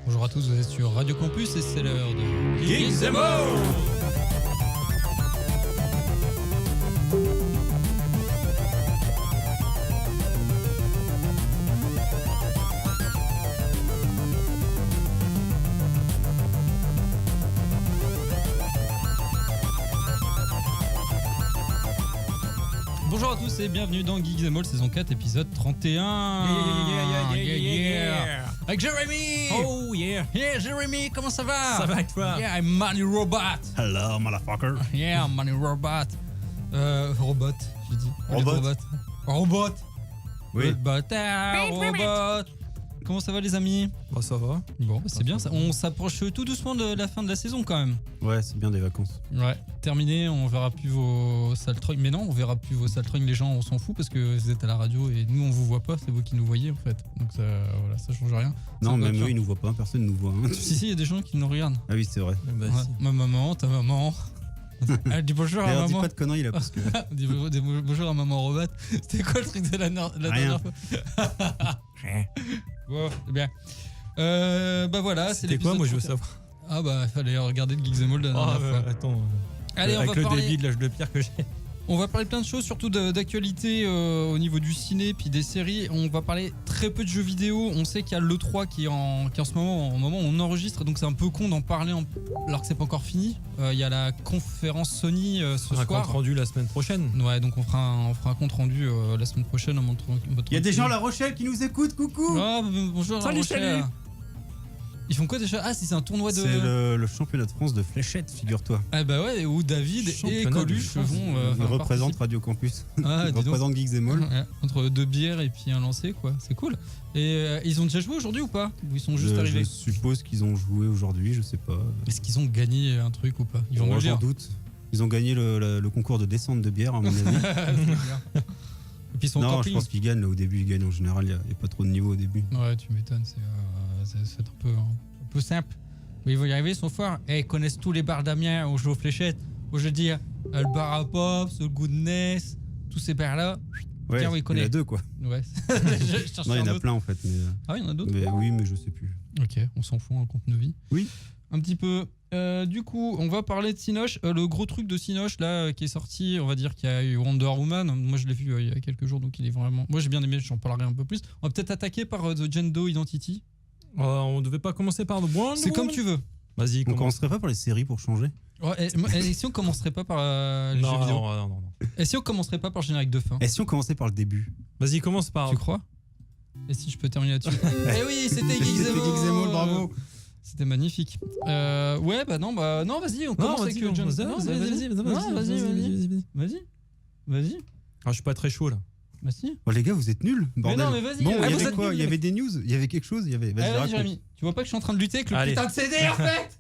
Bonjour à tous, vous êtes sur Radio Campus et c'est l'heure de Geeks & More. Bonjour à tous et bienvenue dans Geeks & More saison 4 épisode 31. Yeah. Avec Jérémy. Oh yeah. Yeah, Jérémy, comment ça va? Ça va et toi? Yeah, I'm Money Robot. Hello, motherfucker. Yeah, I'm Money Robot. Robot, j'ai dit. Robot. Robot. Oui. Robot. Comment ça va les amis? Bah ça va. Bon, c'est bien ça. On s'approche tout doucement de la fin de la saison quand même. Ouais, c'est bien des vacances. Ouais, terminé, on verra plus vos saltrognes. Mais non, on verra plus vos saltrognes, les gens, on s'en fout parce que vous êtes à la radio et nous on vous voit pas, c'est vous qui nous voyez en fait. Donc ça, voilà, ça change rien. Non, Ça même va eux, ils nous voient pas, personne nous voit. Hein. Si, il y a des gens qui nous regardent. Ah oui, c'est vrai. Bah, Ouais. si. Ma maman, ta maman. Elle dit bonjour à D'ailleurs, dis maman. pas de conneries là, parce que. Dis bonjour à maman Robot. C'était quoi le truc de la dernière fois? Bon, c'est bien. Bah voilà, c'est C'était l'épisode. quoi? Moi je veux 31. savoir. Ah bah, fallait regarder le Geeks & More de la dernière fois. Attends. Allez, on avec va le parler. débit de l'âge de pierre que j'ai. On va parler plein de choses, surtout d'actualité au niveau du ciné puis des séries. On va parler très peu de jeux vidéo. On sait qu'il y a l'E3 qui est en ce moment, au moment où on enregistre, donc c'est un peu con d'en parler alors que c'est pas encore fini. Il y a la conférence Sony ce Un compte soir. rendu la semaine prochaine. Ouais, donc on fera un compte rendu la semaine prochaine en montrant. Il y a des gens à La Rochelle qui nous écoutent, coucou. Ah, bonjour. Salut, La Rochelle. salut. Ils font quoi déjà? Ah, si c'est un tournoi de. C'est le championnat de France de fléchettes, figure-toi. Ah bah ouais, où David et Championnat Coluche de France. vont. Ils représentent Radio Campus. Ah, Ils dis donc. représentent Geeks & More. Ouais, entre deux bières et puis un lancer, quoi. C'est cool. Et ils ont déjà joué aujourd'hui ou pas? Ou ils sont juste Je arrivés? suppose qu'ils ont joué aujourd'hui, je sais pas. Est-ce qu'ils ont gagné un truc ou pas? Ils vont me Moi, le j'en dire. doute. Ils ont gagné le concours de descente de bière, à mon avis. C'est bien. Et puis ils sont en Non, je camping. pense qu'ils gagnent. Là, au début, ils gagnent. En général, il n'y a pas trop de niveau au début. Ouais, tu m'étonnes. C'est un peu simple. Mais ils vont y arriver, ils sont forts. Et ils connaissent tous les bars d'Amiens où je joue aux fléchettes. Où je veux dire, le bar à Pops, le Goodness, tous ces bars-là. Ouais, Tiens, oui, il il y en connaît. a deux, quoi. Ouais. Je cherche Non, il y en un a autre. plein, en fait. Ah, il y en a d'autres? Mais oui, mais je sais plus. Ok, on s'en fout, on compte nos vies. Oui. Un petit peu. Du coup, on va parler de Cinoche. Le gros truc de Cinoche, là, qui est sorti, on va dire qu'il y a eu Wonder Woman. Moi, je l'ai vu il y a quelques jours, donc il est vraiment. Moi, j'ai bien aimé, j'en parlerai un peu plus. On va peut-être attaquer par The Gendo Identity. On devait pas commencer par The Wonder C'est comme Woman. tu veux. Vas-y, On commence. commencerait pas par les séries pour changer? Ouais, et si on commencerait pas par les jeux Non, vidéo? non. Et si on commencerait pas par le générique de fin? Et si on commençait par le début? Vas-y, commence par. Tu crois? Et si je peux terminer là-dessus? Eh oui, c'était Geeks & More. Bravo. C'était magnifique. Ouais, non, vas-y, on commence avec John. Non, Vas-y. Ah, je suis pas très chaud là. Vas-y. Oh, les gars, vous êtes nuls, bordel. non, mais vas-y, Bon, ah, il y vous avait êtes quoi? nuls, Il y avait des news? Il y avait quelque chose? Il y avait. Vas-y, Allez, raconte. Jérémy, tu vois pas que je suis en train de lutter avec le Allez. putain de CD en fait?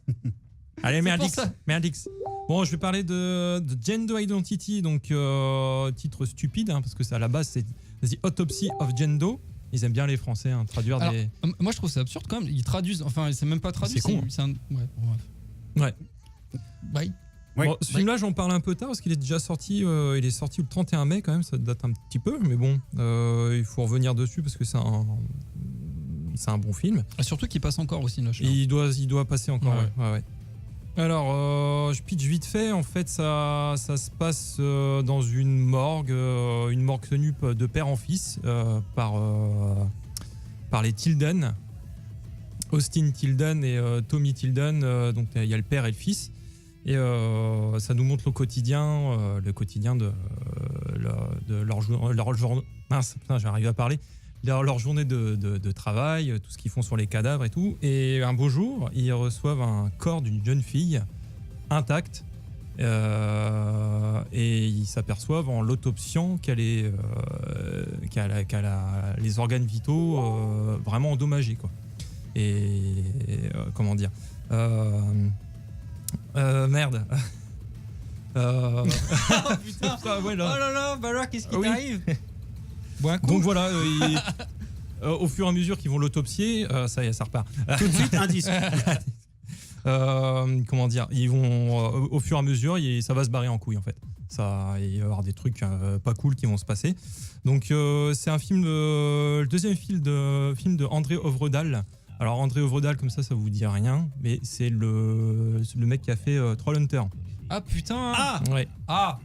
Allez, C'est merdix. pour ça. Merdix. Bon, je vais parler de Gendo Identity, donc titre stupide, hein, parce que à la base c'est The Autopsy of Gendo. Ils aiment bien les Français traduire Alors, des. moi je trouve ça absurde quand même. Ils traduisent, enfin, c'est même pas traduit. C'est con. Ouais, Ouais. Bye. Ouais. Bon, ce film-là, j'en parle un peu tard parce qu'il est déjà sorti. Il est sorti le 31 mai quand même, ça date un petit peu, mais bon, il faut revenir dessus parce que c'est un bon film. Et surtout qu'il passe encore aussi, Noche. Il doit passer encore. Ouais. Ouais. Alors, je pitch vite fait. En fait, ça se passe dans une morgue tenue de père en fils par les Tilden, Austin Tilden et Tommy Tilden. Donc, il y a le père et le fils. Et ça nous montre le quotidien de leur journée. Mince, putain, j'arrive à parler. Leur journée de travail, tout ce qu'ils font sur les cadavres et tout. Et un beau jour, ils reçoivent un corps d'une jeune fille intacte. Et ils s'aperçoivent en l'autopsiant qu'elle a les organes vitaux vraiment endommagés, quoi. Et comment dire merde. Putain. Ouais, là. Oh là là, bah alors qu'est-ce qui Oui. t'arrive? Bon, un coup. Donc voilà, au fur et à mesure qu'ils vont l'autopsier, ça y est, ça repart. Tout de suite, indice. Comment dire, ils vont au fur et à mesure, ça va se barrer en couille en fait. Il va y avoir des trucs pas cool qui vont se passer. Donc c'est un film, le deuxième film de André Øvredal, Alors André Øvredal, comme ça vous dit rien, mais c'est le mec qui a fait Trollhunter. Ah putain. Ouais. Ah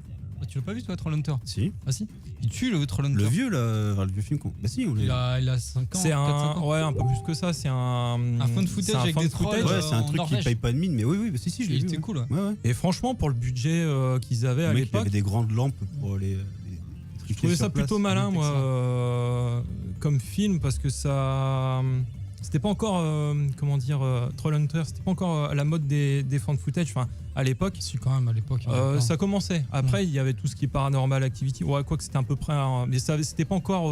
tu l'as pas vu toi, Trollhunter? Si. Ah si. Il tue le Trollhunter. Le vieux, là, enfin, le vieux film. Bah si, on Il a 5 ans. C'est 4-5 ans. ouais, un peu plus que ça. C'est un fun footage avec des trolls. Ouais, c'est un en truc qui Norvège. paye pas de mine, mais oui, bah, si, je l'ai Il vu. était Ouais. cool. Ouais. Ouais. Et franchement, pour le budget qu'ils avaient à Le mec, il l'époque, avait des grandes lampes pour les je trouvais ça plutôt malin, moi, comme film, parce que ça. C'était pas encore, comment dire, Trollhunter, c'était pas encore à la mode des fan footage. Enfin, à l'époque. Si, quand même, à l'époque. Ça commençait. Après, il y avait tout ce qui est Paranormal Activity. Ouais, quoi que c'était à peu près. Mais ça, c'était pas encore.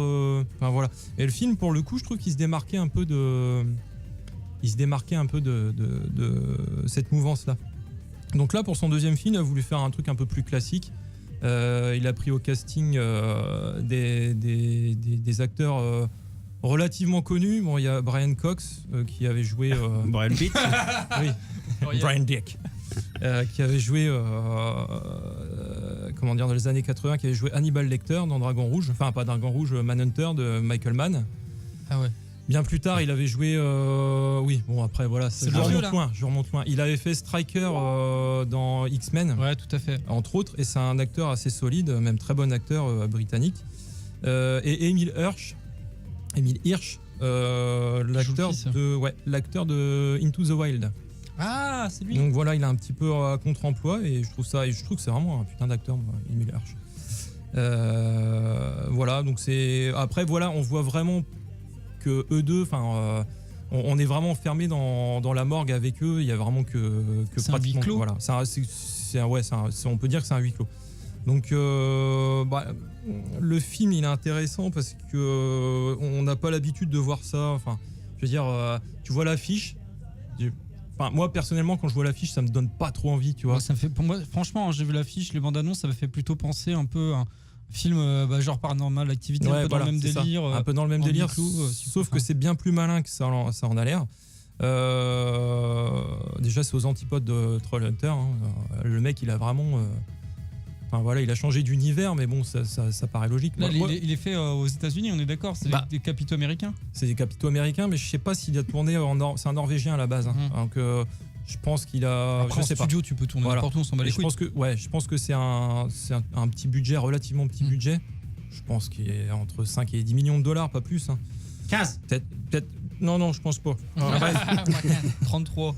Enfin, voilà. Et le film, pour le coup, je trouve qu'il se démarquait un peu de. Il se démarquait un peu de cette mouvance-là. Donc là, pour son deuxième film, il a voulu faire un truc un peu plus classique. Il a pris au casting des acteurs relativement connus. Bon, il y a Brian Cox qui avait joué. Brian Pitt. Oui, Brian Dick. Qui avait joué, comment dire, dans les années 80, qui avait joué Hannibal Lecter dans Dragon Rouge. Enfin, pas Dragon Rouge, Manhunter de Michael Mann. Ah ouais. Bien plus tard, il avait joué. Oui, bon, après, voilà. C'est je remonte loin. Il avait fait Striker dans X-Men. Ouais, tout à fait. Entre autres, et c'est un acteur assez solide, même très bon acteur britannique. Et Emile Hirsch, l'acteur de Into the Wild. Ah, c'est lui. Donc voilà, il a un petit peu à contre-emploi et je trouve que c'est vraiment un putain d'acteur, Emile Hirsch. Voilà, donc c'est. Après, voilà, on voit vraiment que eux deux, enfin. On est vraiment enfermé dans la morgue avec eux. Il y a vraiment que c'est un huis clos. Voilà, on peut dire que c'est un huis clos. Donc, le film, il est intéressant parce que on n'a pas l'habitude de voir ça. Enfin, je veux dire, tu vois l'affiche. Enfin, moi, personnellement, quand je vois l'affiche, ça me donne pas trop envie, tu vois. Moi, ça me fait, pour moi, franchement, j'ai vu l'affiche, les bandes annonces, ça me fait plutôt penser un peu à un film genre Paranormal Activity, un peu dans le même délire. Un peu dans le même délire, clos, sauf que c'est bien plus malin que ça en a l'air. Déjà, c'est aux antipodes de Trollhunter. Hein. Le mec, il a vraiment. Enfin voilà, il a changé d'univers, mais bon, ça paraît logique. Là, il est fait aux États-Unis, on est d'accord. C'est des capitaux américains. C'est des capitaux américains, mais je sais pas s'il a tourné c'est un Norvégien à la base. Hein. Donc je pense qu'il a. Après, je sais en studio, tu peux tourner n'importe où, on s'en bat les couilles. Je pense que c'est un petit budget, relativement petit budget. Je pense qu'il est entre 5 et 10 millions de dollars, pas plus. Hein. 15 Peut-être. Non, je pense pas. 33.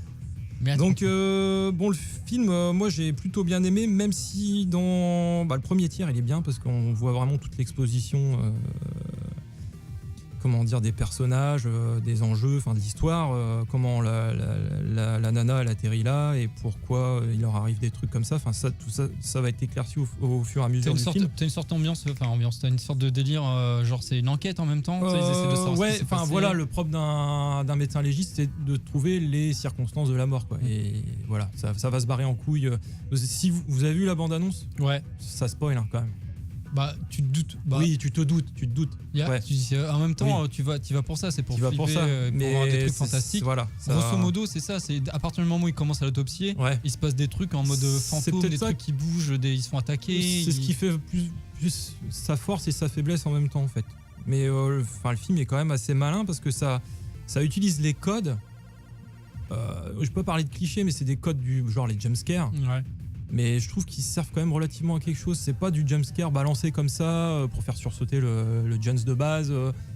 Donc bon, le film, moi j'ai plutôt bien aimé, même si dans le premier tiers il est bien parce qu'on voit vraiment toute l'exposition, comment dire, des personnages, des enjeux, enfin de l'histoire, comment la nana elle atterrit là et pourquoi il leur arrive des trucs comme ça. Enfin tout ça va être éclairci au fur et à mesure du film. T'as une sorte d'ambiance, t'as une sorte de délire, genre c'est une enquête en même temps. Ils essaient de savoir ce qui s'est passé. Voilà, le propre d'un médecin légiste, c'est de trouver les circonstances de la mort, quoi. Et voilà, ça va se barrer en couille. Si vous avez vu la bande annonce, ouais, ça spoil quand même. Bah, tu te doutes. Oui, tu te doutes. Ouais. Tu dis, en même temps, tu vas pour ça, c'est pour flipper, pour voir des trucs fantastiques. Voilà, grosso modo, c'est ça. C'est à partir du moment où il commence à l'autopsier, il se passe des trucs en mode fantôme, des trucs qui bougent, ils se font attaquer. C'est ce qui fait plus sa force et sa faiblesse en même temps, en fait. Mais le film est quand même assez malin parce que ça utilise les codes. Je peux parler de clichés, mais c'est des codes du genre les jumpscares. Ouais. Mais je trouve qu'ils servent quand même relativement à quelque chose. C'est pas du jumpscare balancé comme ça pour faire sursauter le Jones de base.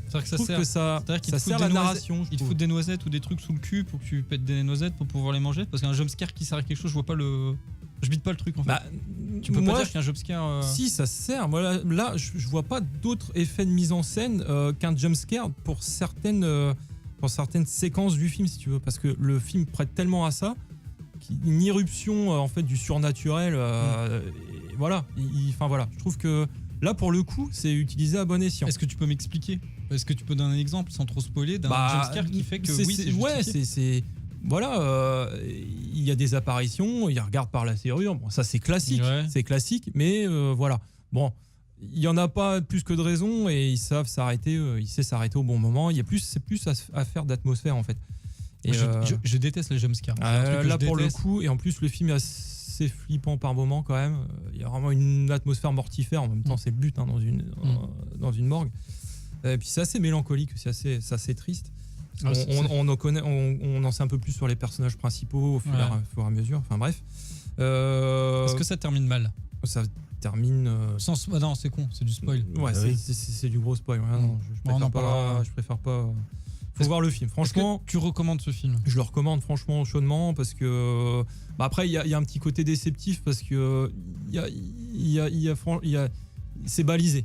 C'est-à-dire que ça sert à la narration. Il te fout des noisettes ou des trucs sous le cul pour que tu pètes des noisettes pour pouvoir les manger. Parce qu'un jumpscare qui sert à quelque chose, je bite pas le truc en fait. Tu peux pas dire qu'un jumpscare. Si, ça sert. Moi, là, je vois pas d'autres effets de mise en scène qu'un jumpscare pour certaines séquences du film, si tu veux. Parce que le film prête tellement à ça. Une irruption en fait du surnaturel, voilà. Voilà, je trouve que là pour le coup c'est utilisé à bon escient. Est-ce que tu peux m'expliquer? Est-ce que tu peux donner un exemple sans trop spoiler d'un jumpscare qui fait que c'est voilà, il y a des apparitions, il regarde par la serrure, bon ça c'est classique, mais voilà, bon. Il y en a pas plus que de raison et ils savent s'arrêter, il sait s'arrêter au bon moment. C'est plus affaire d'atmosphère en fait. Et je déteste les jumpscares. Là pour le coup, et en plus le film est assez flippant par moment quand même. Il y a vraiment une atmosphère mortifère en même temps, c'est le but dans une morgue. Et puis c'est assez mélancolique, c'est assez triste. Ah, on en sait un peu plus sur les personnages principaux au fur et à mesure. Enfin bref. Est-ce que ça termine mal? Ça termine. Non, c'est con, c'est du spoil. Ouais, c'est du gros spoil. Ouais, non, je préfère pas. Faut voir le film. Franchement, tu recommandes ce film? Je le recommande franchement chaudement parce que. Après, il y a un petit côté déceptif parce que c'est balisé.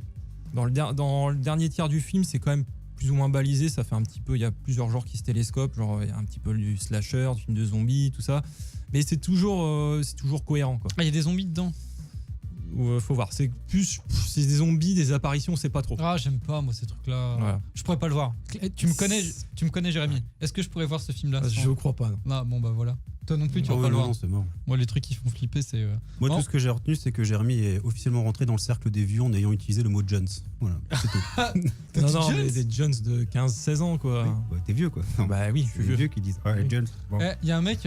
Dans le dernier tiers du film, c'est quand même plus ou moins balisé. Ça fait un petit peu. Il y a plusieurs genres qui se télescopent. Genre, il y a un petit peu du slasher, du film de zombies, tout ça. Mais c'est toujours cohérent, quoi. Ah, il y a des zombies dedans? Faut voir. C'est des zombies, des apparitions, c'est pas trop. Ah, j'aime pas moi ces trucs-là. Voilà. Je pourrais pas le voir. Tu me connais, Jérémy. Est-ce que je pourrais voir ce film-là? Je crois pas. Non. Ah, bon bah voilà. Toi non plus, tu vas pas le voir. Non, c'est mort. Moi, les trucs qui font flipper, c'est. Moi, bon. tout ce que j'ai retenu, c'est que Jérémy est officiellement rentré dans le cercle des vieux en ayant utilisé le mot Jones. Voilà, c'est tout. non, mais des Jones de 15-16 ans, quoi. Oui, t'es vieux, quoi. Non, bah oui, je suis les vieux qui disent ouais, Jones. Bon. Il y a un mec,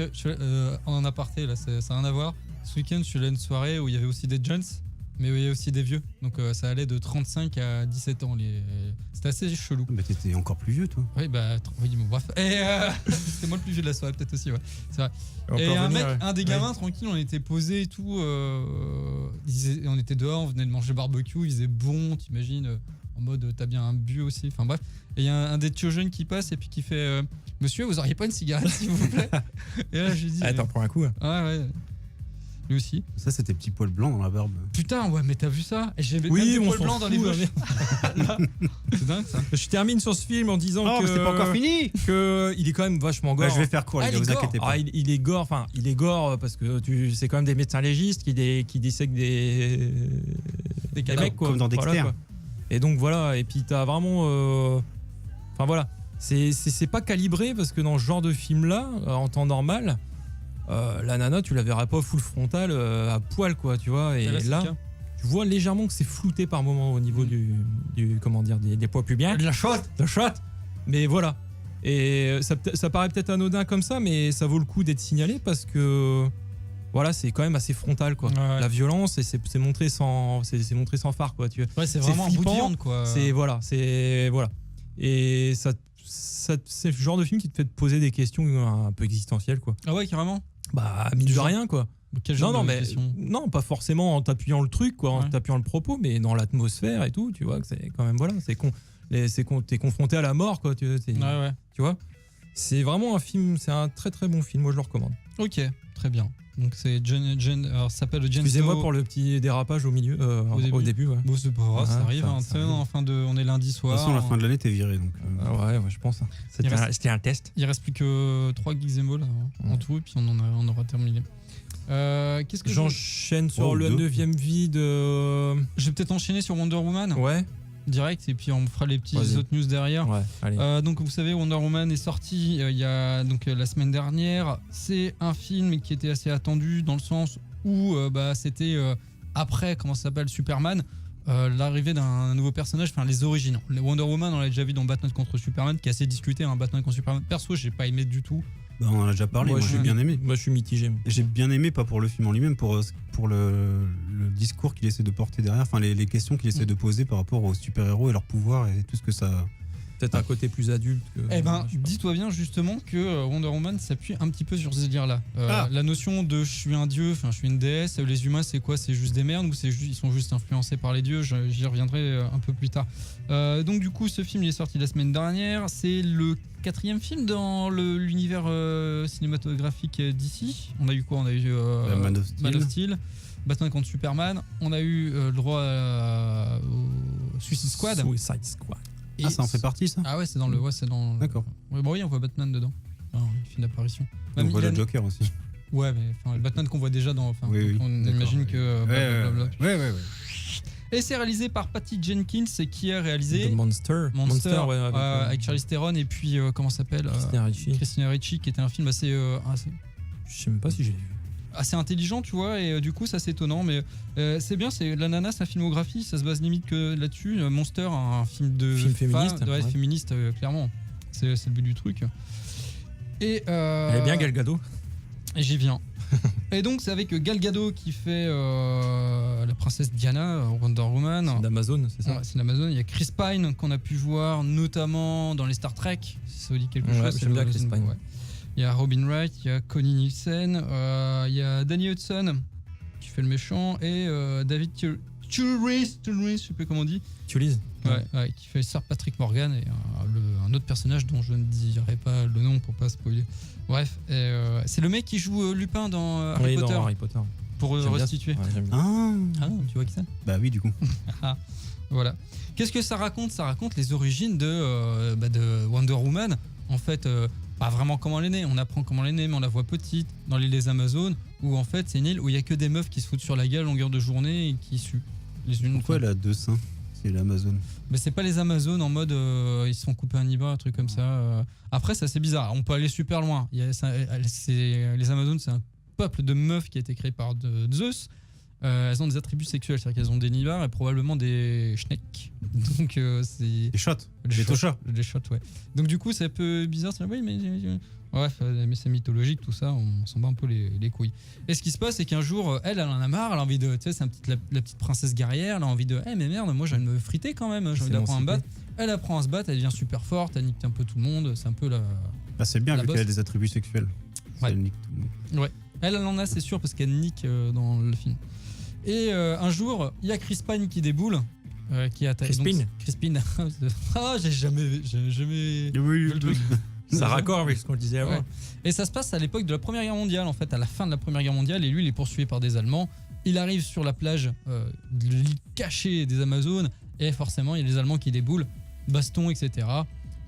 en aparté, là, ça n'a rien à voir. Ce week-end, je suis allé à une soirée où il y avait aussi des Jones, mais où il y avait aussi des vieux. Donc ça allait de 35 à 17 ans. C'était assez chelou. Mais t'étais encore plus vieux, toi. Oui, bah, oui, bon, bref. Et c'était moi le plus vieux de la soirée, peut-être aussi, ouais. C'est vrai. Et un des gamins, tranquille, on était posé et tout. On était dehors, on venait de manger barbecue, il faisait bon, t'imagines, en mode t'as bien un bu aussi. Enfin bref. Et il y a un des tuyaux jeunes qui passe et puis qui fait Monsieur, vous auriez pas une cigarette, s'il vous plaît? Et là, j'ai dit. T'en prends un coup. Ouais. Lui aussi. Ça, c'était petits poils blancs dans la barbe. Putain, ouais, mais t'as vu ça? J'ai même des poils blancs dans les bouches. C'est dingue ça. Je termine sur ce film en disant que. c'est pas encore fini! Il est quand même vachement gore. Je vais faire court, les gars, vous inquiétez pas. Il est gore, parce que c'est quand même des médecins légistes qui dissèquent des mecs, quoi. Comme dans Dexter. Voilà, et donc voilà, et puis t'as vraiment. Enfin voilà. C'est pas calibré parce que dans ce genre de film-là, en temps normal. La nana, tu la verras pas full frontal à poil, quoi, tu vois. Et là, tu vois légèrement que c'est flouté par moment au niveau du comment dire, des poids pubiens. De la shot. Mais voilà. Et ça paraît peut-être anodin comme ça, mais ça vaut le coup d'être signalé parce que voilà, c'est quand même assez frontal, quoi. Ouais. La violence, et c'est montré sans phare, quoi. Tu vois. Ouais, c'est vraiment flippant, bout de viande, quoi. C'est voilà. Et ça c'est le genre de film qui te fait te poser des questions un peu existentielles, quoi. Ah ouais, carrément. Bah, mine de rien, quoi. Quel genre de question? Non, pas forcément en t'appuyant le truc, quoi, en t'appuyant le propos, mais dans l'atmosphère et tout, tu vois, que c'est quand même, voilà, t'es confronté à la mort, quoi, tu vois. C'est vraiment un film, c'est un très très bon film, moi je le recommande. Ok, très bien. Donc c'est alors ça s'appelle Jane. Excusez-moi pour le petit dérapage au milieu, au début. Ouais. Bon, c'est pas grave, ça arrive. On est lundi soir. De toute façon, à la fin de l'année, t'es viré. Donc, ouais, je pense. C'était un test. Il reste plus que 3 geeks and balls en tout, et puis on aura terminé. Qu'est-ce que j'enchaîne sur le 9ème vie de. Je vais peut-être enchaîner sur Wonder Woman. Ouais. Direct, et puis on fera les petits autres news derrière. Ouais, allez. Donc vous savez, Wonder Woman est sorti il y a donc la semaine dernière. C'est un film qui était assez attendu dans le sens où c'était après, comment ça s'appelle, Superman, l'arrivée d'un nouveau personnage, enfin les origines. Wonder Woman, on l'a déjà vu dans Batman contre Superman, qui est assez discuté, Batman contre Superman. Perso, j'ai pas aimé du tout. Bah, on en a déjà parlé, moi j'ai bien aimé. Moi je suis mitigé. J'ai bien aimé, pas pour le film en lui-même, pour le discours qu'il essaie de porter derrière, enfin les questions qu'il essaie de poser par rapport aux super-héros et leurs pouvoirs et tout ce que ça... Peut-être un côté plus adulte que... dis-toi bien justement que Wonder Woman s'appuie un petit peu sur ce délire-là. La notion de je suis un dieu, enfin je suis une déesse, les humains c'est quoi? C'est juste des merdes ou ils sont juste influencés par les dieux? J'y reviendrai un peu plus tard. Donc du coup ce film il est sorti la semaine dernière, c'est le 4e film dans l'univers cinématographique d'ici. On a eu quoi? On a eu Man of Steel, Batman contre Superman, on a eu le droit au Suicide Squad. Et ça en fait partie, ça? Ah ouais, c'est dans le... D'accord. Ouais, oui, on voit Batman dedans. Il fait une apparition. On voit le Joker aussi. Ouais, mais le Batman qu'on voit déjà dans... Oui, on imagine que... Ouais. Et c'est réalisé par Patty Jenkins, qui a réalisé... Monster, avec Charlize Theron et puis, comment ça s'appelle? Christina Ricci, qui était un film assez... Je sais même pas si j'ai vu. Assez intelligent, tu vois, et du coup ça c'est étonnant, mais c'est bien, c'est la nana, sa filmographie, ça se base limite que là-dessus. Monster, un film féministe, féministe, clairement, c'est le but du truc. Et elle est bien Gal Gadot. Et j'y viens. Et donc c'est avec Gal Gadot qui fait la princesse Diana, Wonder Woman. C'est d'Amazon, c'est ça? Ouais, c'est d'Amazon. Il y a Chris Pine qu'on a pu voir notamment dans les Star Trek, si ça vous dit quelque chose. J'aime bien Chris Pine. Ouais. Il y a Robin Wright, il y a Connie Nielsen, il y a Danny Hudson qui fait le méchant et David Thewlis, je sais plus comment on dit. Thewlis. Ouais, qui fait Sir Patrick Morgan et un autre personnage dont je ne dirai pas le nom pour pas spoiler. Bref, c'est le mec qui joue Lupin dans Harry Potter. Dans Harry Potter. Pour J'aime bien. restituer. Ouais, j'aime bien. Ah, tu vois qui c'est? Bah oui, du coup. Voilà. Qu'est-ce que ça raconte? Ça raconte les origines de Wonder Woman. En fait, pas vraiment comment elle est née. On apprend comment elle est née, mais on la voit petite dans l'île des Amazones, où en fait c'est une île où il y a que des meufs qui se foutent sur la gueule à longueur de journée et qui suent les unes. Pourquoi elle a 2 seins? C'est l'Amazon. Mais c'est pas les Amazones en mode ils se sont coupés un niva, un truc comme ça. Après, ça c'est bizarre. On peut aller super loin. Les Amazones, c'est un peuple de meufs qui a été créé par Zeus. Elles ont des attributs sexuels, c'est-à-dire qu'elles ont des nivars et probablement des schnecks. Donc c'est. Les shots. Les tochas. Les shots, ouais. Donc du coup, c'est un peu bizarre. Oui, mais. Bref, mais c'est mythologique, tout ça, on s'en bat un peu les couilles. Et ce qui se passe, c'est qu'un jour, elle en a marre, elle a envie de. Tu sais, c'est la petite princesse guerrière, elle a envie de. Mais merde, moi j'ai envie de me friter quand même, j'ai envie d'apprendre à me battre. Elle apprend à se battre, elle devient super forte, elle nique un peu tout le monde, c'est un peu la. Bah, c'est bien, la vu boss. qu'elle a des attributs sexuels. Ouais. Elle nique tout le monde. Ouais. Elle en a, c'est sûr, parce qu'elle nique dans le film. Et un jour, il y a Chris Pine qui déboule. Qui attaque. Chris Pine. J'ai jamais vu le truc. Ça raccord avec ce qu'on disait avant. Ouais. Et ça se passe à l'époque de la Première Guerre mondiale, en fait, à la fin de la Première Guerre mondiale, et lui, il est poursuivi par des Allemands. Il arrive sur la plage de l'île cachée des Amazones, et forcément, il y a les Allemands qui déboulent, baston, etc.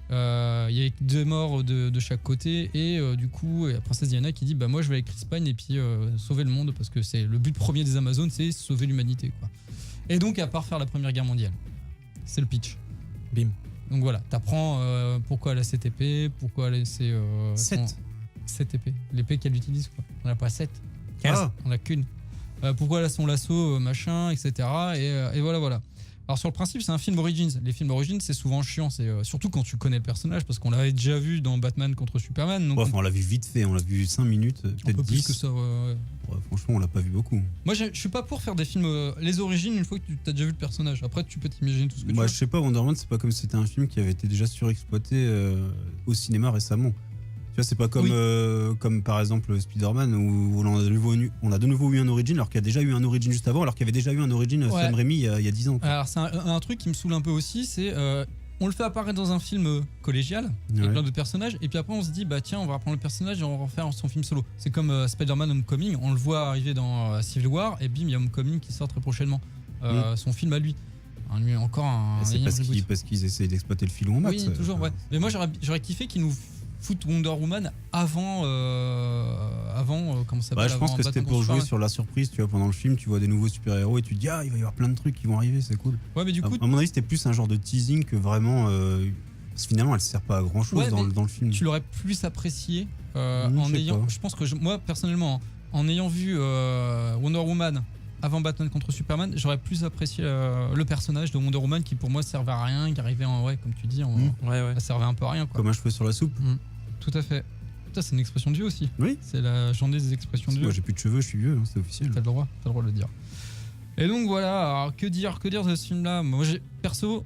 Il y a 2 morts de chaque côté, et du coup, il y a la princesse Diana qui dit bah moi je vais avec Chris Pine et puis sauver le monde, parce que c'est le but premier des Amazones, c'est sauver l'humanité, quoi. Et donc, à part faire la Première Guerre mondiale, c'est le pitch. Bim. Donc voilà, t'apprends pourquoi elle a 7 épées, pourquoi elle a 7 épées. L'épée qu'elle utilise, quoi. On n'a pas 7. Ah. On n'a qu'une. Pourquoi elle a son lasso, machin, etc. Et voilà. Alors sur le principe, c'est un film Origins. Les films Origins, c'est souvent chiant. C'est surtout quand tu connais le personnage, parce qu'on l'avait déjà vu dans Batman contre Superman. Donc on l'a vu vite fait, on l'a vu 5 minutes, peut-être 10. Plus que ça. Ouais. Ouais, franchement, on l'a pas vu beaucoup. Moi, je suis pas pour faire des films les origines une fois que tu as déjà vu le personnage. Après, tu peux t'imaginer tout ce que tu veux. Moi, je sais pas, Wonder Woman, c'est pas comme si c'était un film qui avait été déjà surexploité au cinéma récemment. Tu vois, c'est pas comme, comme par exemple Spider-Man où on a de nouveau eu un origin alors qu'il y a déjà eu un origin juste avant, alors qu'il y avait déjà eu un origin Sam Raimi il y a 10 ans. Quoi. Alors, c'est un truc qui me saoule un peu aussi, c'est on le fait apparaître dans un film collégial avec plein de personnages, et puis après on se dit bah tiens, on va reprendre le personnage et on va refaire son film solo. C'est comme Spider-Man Homecoming, on le voit arriver dans Civil War et bim, il y a Homecoming qui sort très prochainement. Son film à lui. Encore un. C'est parce qu'ils essaient d'exploiter le filon au max. Oui, toujours, ouais. Mais moi j'aurais kiffé qu'ils nous foutent Wonder Woman avant comment ça s'appelle, je pense que c'était pour jouer sur la surprise, tu vois, pendant le film tu vois des nouveaux super-héros et tu te dis il va y avoir plein de trucs qui vont arriver, c'est cool. Ouais, mais du coup, à mon avis c'était plus un genre de teasing que vraiment parce que finalement elle sert pas à grand chose dans le film. Tu l'aurais plus apprécié en ayant, je pense que moi personnellement en ayant vu Wonder Woman avant Batman contre Superman, j'aurais plus apprécié le personnage de Wonder Woman qui pour moi servait à rien, qui arrivait comme tu dis, ça servait un peu à rien, quoi. Comme un cheveu sur la soupe. Tout à fait. Putain, c'est une expression de vieux aussi. Oui. C'est la journée des expressions de vieux. Moi j'ai plus de cheveux, je suis vieux, c'est officiel. T'as le droit de le dire. Et donc voilà, alors, que dire de ce film-là? Moi, perso,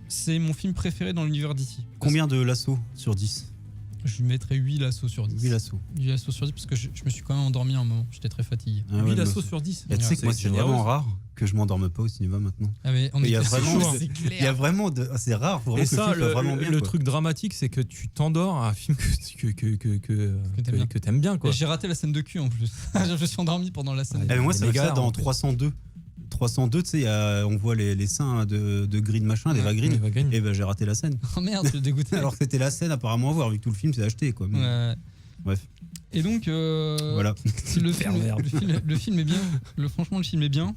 c'est mon film préféré dans l'univers DC. Combien de lassos sur 10? Je lui mettrais 8 lassos sur 10. 8 lassos. 8 lassos sur 10 parce que je me suis quand même endormi à un moment. J'étais très fatigué. 8 lassos sur 10. Tu sais que moi, c'est vraiment rare que je m'endorme pas au cinéma maintenant. Mais il y a vraiment c'est rare. Et ça, vraiment bien, le truc dramatique, c'est que tu t'endors à un film que t'aimes bien, quoi. J'ai raté la scène de cul en plus. Je me suis endormi pendant la scène. Moi, c'est ça dans 302. 302, tu sais, on voit les seins de Green machin, d'Eva Green. Et ben j'ai raté la scène. Oh merde, je suis dégoûté. Alors que c'était la scène apparemment à voir, vu que tout le film c'est acheté, quoi. Mais... Bref. Et donc, voilà. le film est bien. Franchement, le film est bien.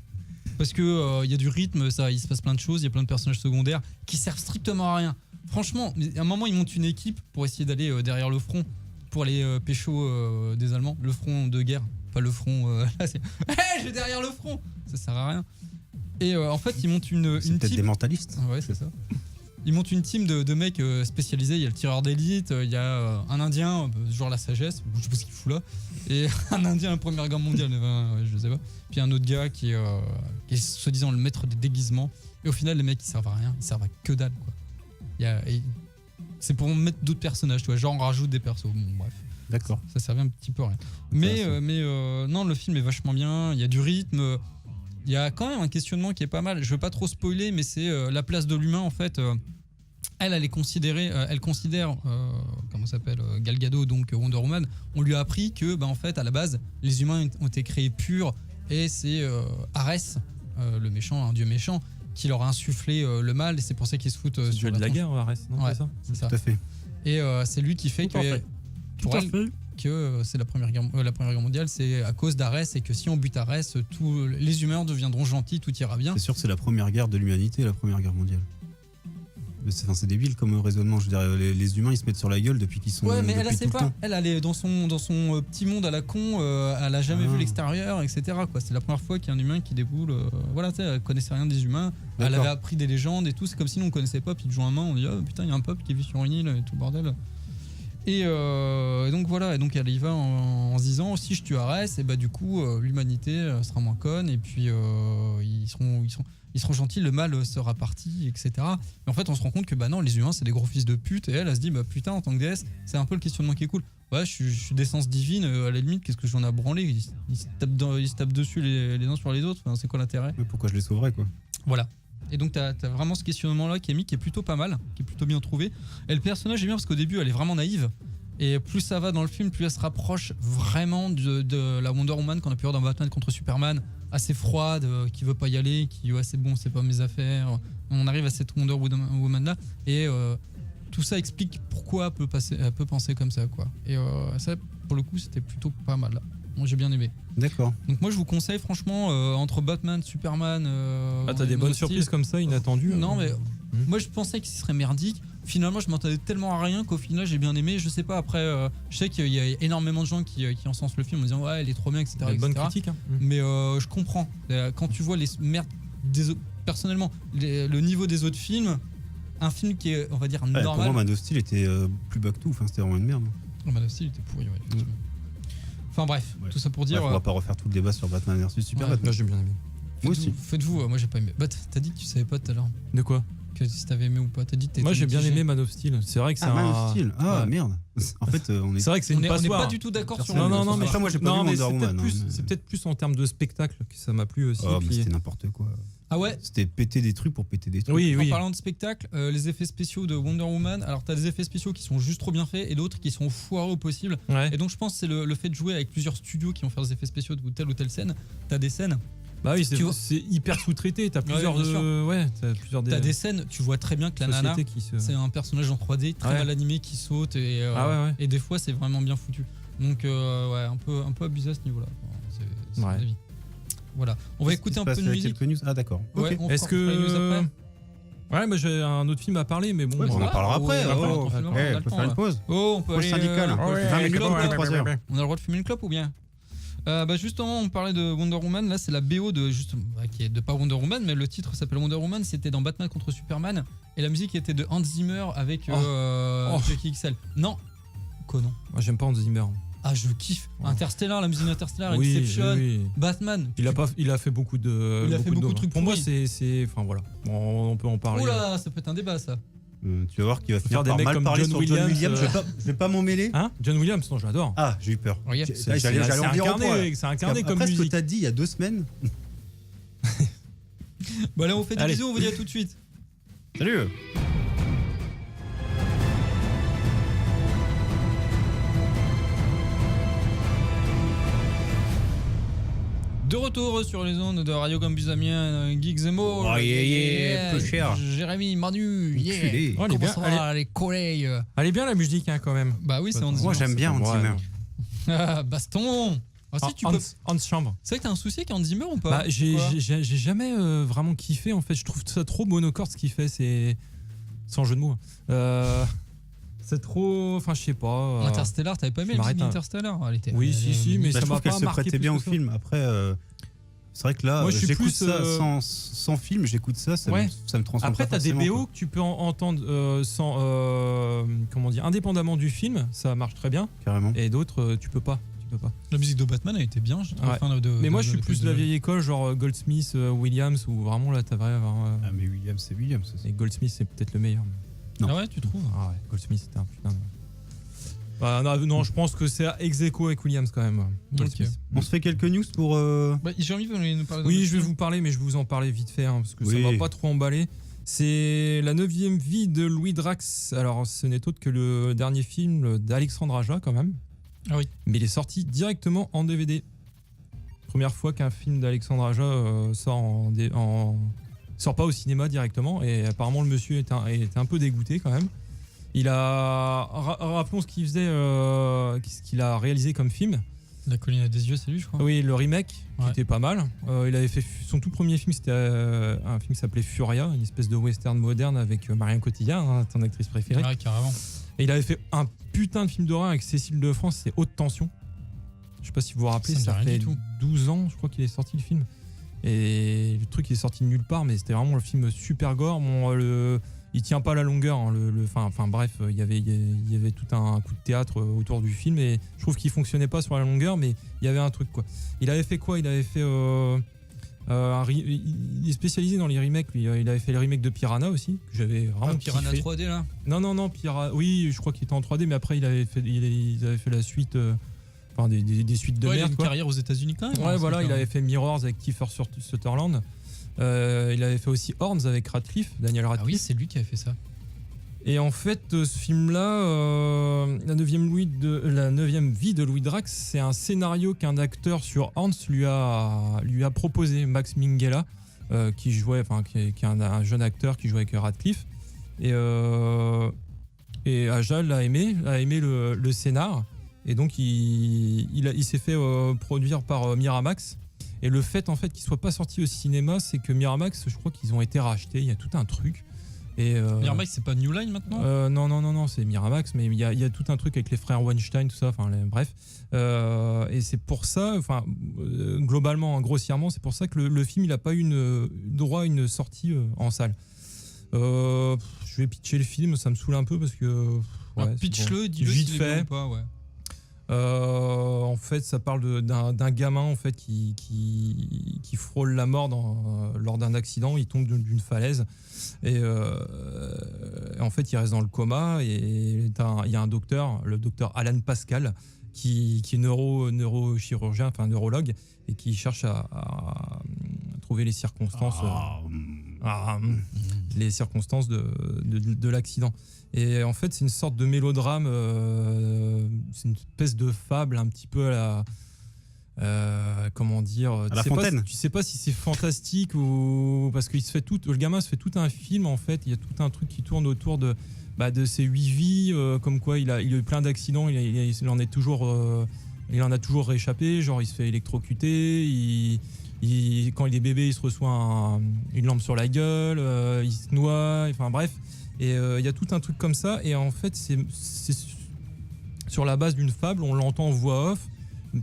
Parce que y a du rythme, il se passe plein de choses, il y a plein de personnages secondaires qui servent strictement à rien. Franchement, à un moment, ils montent une équipe pour essayer d'aller derrière le front pour aller pécho des Allemands. Le front de guerre. Pas le front. Là, c'est. Hey, je vais derrière le front. Ça sert à rien. Et en fait, ils montent une c'est peut-être type. des mentalistes. Ouais, c'est ça. ils montent une team de mecs spécialisés. Il y a le tireur d'élite, il y a un Indien, genre la sagesse, je sais pas ce qu'il fout là, et un Indien à la Première Guerre mondiale, je sais pas. Puis un autre gars qui est soi-disant le maître des déguisements. Et au final, les mecs ils servent à rien, ils servent à que dalle quoi. C'est pour mettre d'autres personnages, tu vois, genre on rajoute des persos. Bon, bref. D'accord. Ça servait un petit peu à rien. Mais non, le film est vachement bien, il y a du rythme. Il y a quand même un questionnement qui est pas mal. Je veux pas trop spoiler, mais c'est la place de l'humain en fait. Elle est considérée, elle considère, comment s'appelle, Gal Gadot, donc Wonder Woman. On lui a appris que, en fait, à la base, les humains ont été créés purs et c'est Ares, le méchant, un dieu méchant, qui leur a insufflé le mal et c'est pour ça qu'ils se foutent C'est sur de la guerre, Ares, non? Ouais, C'est ça. c'est ça. Tout à fait. Et c'est lui qui fait Tout à que fait. pour Tout à elle, fait. que c'est la première guerre mondiale, c'est à cause d'Ares et que si on bute Ares, tous les humains deviendront gentils, tout ira bien. C'est sûr que c'est la première guerre de l'humanité, la première guerre mondiale. C'est débile comme raisonnement. Je veux dire, les humains ils se mettent sur la gueule depuis qu'ils sont. Ouais, mais elle, depuis sait tout le pas. temps. Elle est dans son petit monde à la con. Elle a jamais Ah. vu l'extérieur, etc. Quoi. C'est la première fois qu'il y a un humain qui déboule. Voilà, tu sais, elle connaissait rien des humains. Elle D'accord. avait appris des légendes et tout. C'est comme si nous on connaissait pas. Puis du jour au lendemain, on dit oh putain, il y a un peuple qui vit sur une île et tout le bordel. Et donc voilà. Et donc elle y va en se disant si je tue Ares, et bah du coup l'humanité sera moins conne et puis ils seront gentils, le mal sera parti, etc. Mais en fait, on se rend compte que bah non, les humains, c'est des gros fils de pute. Et elle se dit, bah putain, en tant que déesse, c'est un peu le questionnement qui est cool. Ouais, je suis d'essence divine, à la limite, qu'est-ce que j'en ai à branler? Ils se tapent dessus les uns sur les autres. Enfin, c'est quoi l'intérêt? Mais pourquoi je les sauverais quoi? Voilà. Et donc, t'as vraiment ce questionnement-là qui est mis, qui est plutôt pas mal, qui est plutôt bien trouvé. Et le personnage est bien parce qu'au début, elle est vraiment naïve. Et plus ça va dans le film, plus elle se rapproche vraiment de la Wonder Woman qu'on a pu voir dans Batman contre Superman, assez froide, qui veut pas y aller, qui ouais c'est bon, c'est pas mes affaires. On arrive à cette Wonder Woman là et tout ça explique pourquoi elle peut penser comme ça quoi. Et ça pour le coup c'était plutôt pas mal. Moi j'ai bien aimé. D'accord. Donc moi je vous conseille franchement entre Batman, Superman. T'as des bonnes surprises comme ça, inattendues. Non mais moi je pensais que ce serait merdique. Finalement, je m'entendais tellement à rien qu'au final, j'ai bien aimé. Je sais pas, après, je sais qu'il y a énormément de gens qui encensent le film en disant ouais, elle est trop bien, etc. Des bonnes critiques. Hein. Mais je comprends. Quand tu vois les merdes personnellement, le niveau des autres films, un film qui est, on va dire, Pour normal. moi, Man of Steel était plus bas que tout. Enfin, c'était vraiment une merde. Man of Steel était pourri, ouais, effectivement. Enfin bref, Ouais. tout ça pour dire. On va pas refaire tout le débat sur Batman versus Superman. Moi j'ai bien aimé. Moi aussi. Faites-vous, moi j'ai pas aimé. Bah, t'as dit que tu savais pas tout à l'heure De quoi? que si t'avais aimé ou pas. T'as dit que t'étais Moi j'ai bien mitigé. aimé Man of Steel. C'est vrai que c'est Man of Steel. Ah Ouais. merde. En fait, on est. C'est vrai que c'est On une est passoire. pas du tout d'accord sur Non, le- non, sur non, ça. mais ça, moi j'ai pas Non, vu mais Wonder Woman. c'est peut-être plus en termes de spectacle que ça m'a plu aussi. Oh, mais puis- c'était n'importe quoi. Ah ouais. C'était péter des trucs pour péter des trucs. Oui, En oui. parlant de spectacle, les effets spéciaux de Wonder Woman, alors t'as des effets spéciaux qui sont juste trop bien faits et d'autres qui sont foireux au possible. Ouais. Et donc je pense que c'est le fait de jouer avec plusieurs studios qui vont faire des effets spéciaux de telle ou telle scène. T'as des scènes, Bah oui, Tu vois- c'est hyper sous-traité. T'as plusieurs, bien sûr. t'as plusieurs t'as des scènes, tu vois très bien que la nana, sociétés qui se. c'est un personnage en 3D très Ouais. mal animé qui saute et, Ah ouais, ouais. et des fois c'est vraiment bien foutu. Donc ouais, un peu abusé à ce niveau-là. Enfin, c'est mon Ouais. avis. Voilà, on va écouter un peu de musique. Quelques news. Ah d'accord. Ouais, Ok. on Est-ce fera les news que. après. Ouais, bah j'ai un autre film à parler, mais bon. Ouais, on en parlera après. on va parler Oh, d'autres films, on a on le peut temps, faire là. une pause. Oh, on peut Pause aller. syndicale. on peut Ouais, fumer 20 une minutes clope, après là. 3 heures. On a le droit de fumer une clope ou bien bah justement, on parlait de Wonder Woman. Là, c'est la BO de qui est de pas Wonder Woman, mais le titre s'appelle Wonder Woman. C'était dans Batman contre Superman et la musique était de Hans Zimmer avec Jackie XL. Non, Conan. Moi, j'aime pas Hans Zimmer. Ah, je kiffe. Oh. Interstellar, la musique d'Interstellar, Oui, Inception, oui, oui. Batman. Il a fait beaucoup de. Il a fait beaucoup de trucs Pour moi, pourris. c'est. Enfin voilà. Bon, on peut en parler. Oula, ça peut être un débat ça. Tu vas voir qu'il va Faut finir faire des par mecs mal comme parler John sur John Williams, Williams. Je vais pas m'en mêler. Hein? John Williams, non, j'adore. Ah, j'ai eu peur. Regarde. J'allais en dire au point, là. C'est incarné comme Après ce que musique. t'as dit il y a 2 semaines. Bah là, on fait des Allez. bisous, on vous dit à tout de suite. Salut. De retour sur les ondes de Radio Campus Amiens, Geeks and More. Oh, yeah, peu cher. Jérémy, Manu, yeah. Enculé. Oh, elle est Comment bien, ça va, les collègues? Elle est bien la musique hein, quand même. Bah oui, c'est Hans Moi Zimmer. j'aime bien Hans Ouais, Zimmer. non. Ah, baston. Ah, si, tu peux. Hans Chambre. C'est vrai que t'as un souci avec Hans Zimmer ou pas? Bah, j'ai Quoi jamais vraiment kiffé en fait. Je trouve ça trop monocorde ce qu'il fait. C'est sans jeu de mots. C'est trop. Enfin, je sais pas. Interstellar, t'avais pas aimé je la musique m'arrête, hein. d'Interstellar? Elle était- Oui, si, mais Bah, ça je m'a trouve qu'elle pas se marqué prêtait plus bien que au ça. film. Après, C'est vrai que là, Moi, je suis j'écoute plus, ça sans film, j'écoute ça, Ouais. ça me transforme. Après, pas t'as des forcément, BO quoi. que tu peux entendre comment dire, indépendamment du film, ça marche très bien, Carrément. et d'autres, tu peux pas. La musique de Batman a été bien, je trouve. Ouais. Enfin, Mais moi, je suis plus de la vieille école, genre Goldsmith, Williams, où vraiment là, t'as vraiment. Ah, mais Williams, c'est Williams. Et Goldsmith, c'est peut-être le meilleur. Non. Ah ouais, tu trouves? Ah ouais, Goldsmith, c'était un putain de. Bah, non, je pense que c'est ex aequo avec Williams quand même. Goldsmith. On se fait quelques news pour. Bah, j'ai envie de nous parler. Oui, je vais vous parler, mais je vais vous en parler vite fait, parce que ça Oui. m'a pas trop emballé. C'est la 9e vie de Louis Drax. Alors, ce n'est autre que le dernier film d'Alexandre Aja, quand même. Ah oui. Mais il est sorti directement en DVD. Première fois qu'un film d'Alexandre Aja sort pas au cinéma directement. Et apparemment, le monsieur était un peu dégoûté quand même. Il a. Rappelons ce qu'il faisait, ce qu'il a réalisé comme film. La colline à des yeux, c'est lui, je crois. Oui, le remake, qui Ouais. était pas mal. Il avait fait son tout premier film, c'était un film qui s'appelait Furia, une espèce de western moderne avec Marion Cotillard, ton actrice préférée. Ouais, carrément. Et il avait fait un putain de film d'horreur avec Cécile de France, c'est Haute Tension. Je sais pas si vous vous rappelez, Ça me dit ça rien fait du tout. 12 ans, je crois qu'il est sorti le film. Et le truc il est sorti de nulle part, mais c'était vraiment le film super gore. Il tient pas la longueur, hein, bref, il y avait tout un coup de théâtre autour du film et je trouve qu'il fonctionnait pas sur la longueur, mais il y avait un truc quoi. Il avait fait quoi? Il avait fait il est spécialisé dans les remakes, lui. Il avait fait les remakes de Piranha aussi, que j'avais vraiment Piranha kiffé. 3D là. Non, oui, je crois qu'il était en 3D, mais après ils avaient fait la suite, des suites de Ouais, il a merde une quoi. carrière aux États-Unis quand même. Ouais, hein, voilà, c'est il quand avait fait Mirrors avec Kiefer Sutherland. Il avait fait aussi Horns avec Daniel Ah Radcliffe. oui, c'est lui qui avait fait ça. Et en fait, ce film-là, la 9e vie de Louis Drax, c'est un scénario qu'un acteur sur Horns lui a proposé, Max Minghella, qui est un jeune acteur qui jouait avec Radcliffe. Et Ajal a aimé le scénar. Et donc, il s'est fait produire par Miramax. Et le fait en fait qu'il soit pas sorti au cinéma, c'est que Miramax, je crois qu'ils ont été rachetés. Il y a tout un truc. Et Miramax, c'est pas New Line maintenant? non, c'est Miramax, mais il y a tout un truc avec les frères Weinstein, tout ça. Bref. Et c'est pour ça, globalement, grossièrement, c'est pour ça que le film, il a pas eu droit à une sortie en salle. Je vais pitcher le film, ça me saoule un peu parce que. Pitch-le, dis-le vite s'il est bien fait. ou pas, ouais. En fait, ça parle d'un gamin en fait qui frôle la mort lors d'un accident. Il tombe d'une falaise et en fait, il reste dans le coma. Et il y a un docteur, le docteur Alan Pascal, qui est neurochirurgien, neurologue, et qui cherche à trouver les circonstances. Les circonstances de l'accident. Et en fait, c'est une sorte de mélodrame, c'est une espèce de fable un petit peu à la... comment dire, À la Fontaine. Tu sais pas si c'est fantastique ou... Parce que le gamin se fait tout un film, en fait. Il y a tout un truc qui tourne autour de ses 8 vies, comme quoi il a eu plein d'accidents, il en a toujours réchappé, genre il se fait électrocuter, quand il est bébé, il se reçoit une lampe sur la gueule, il se noie, bref. Et il y a tout un truc comme ça. Et en fait, c'est sur la base d'une fable, on l'entend en voix off,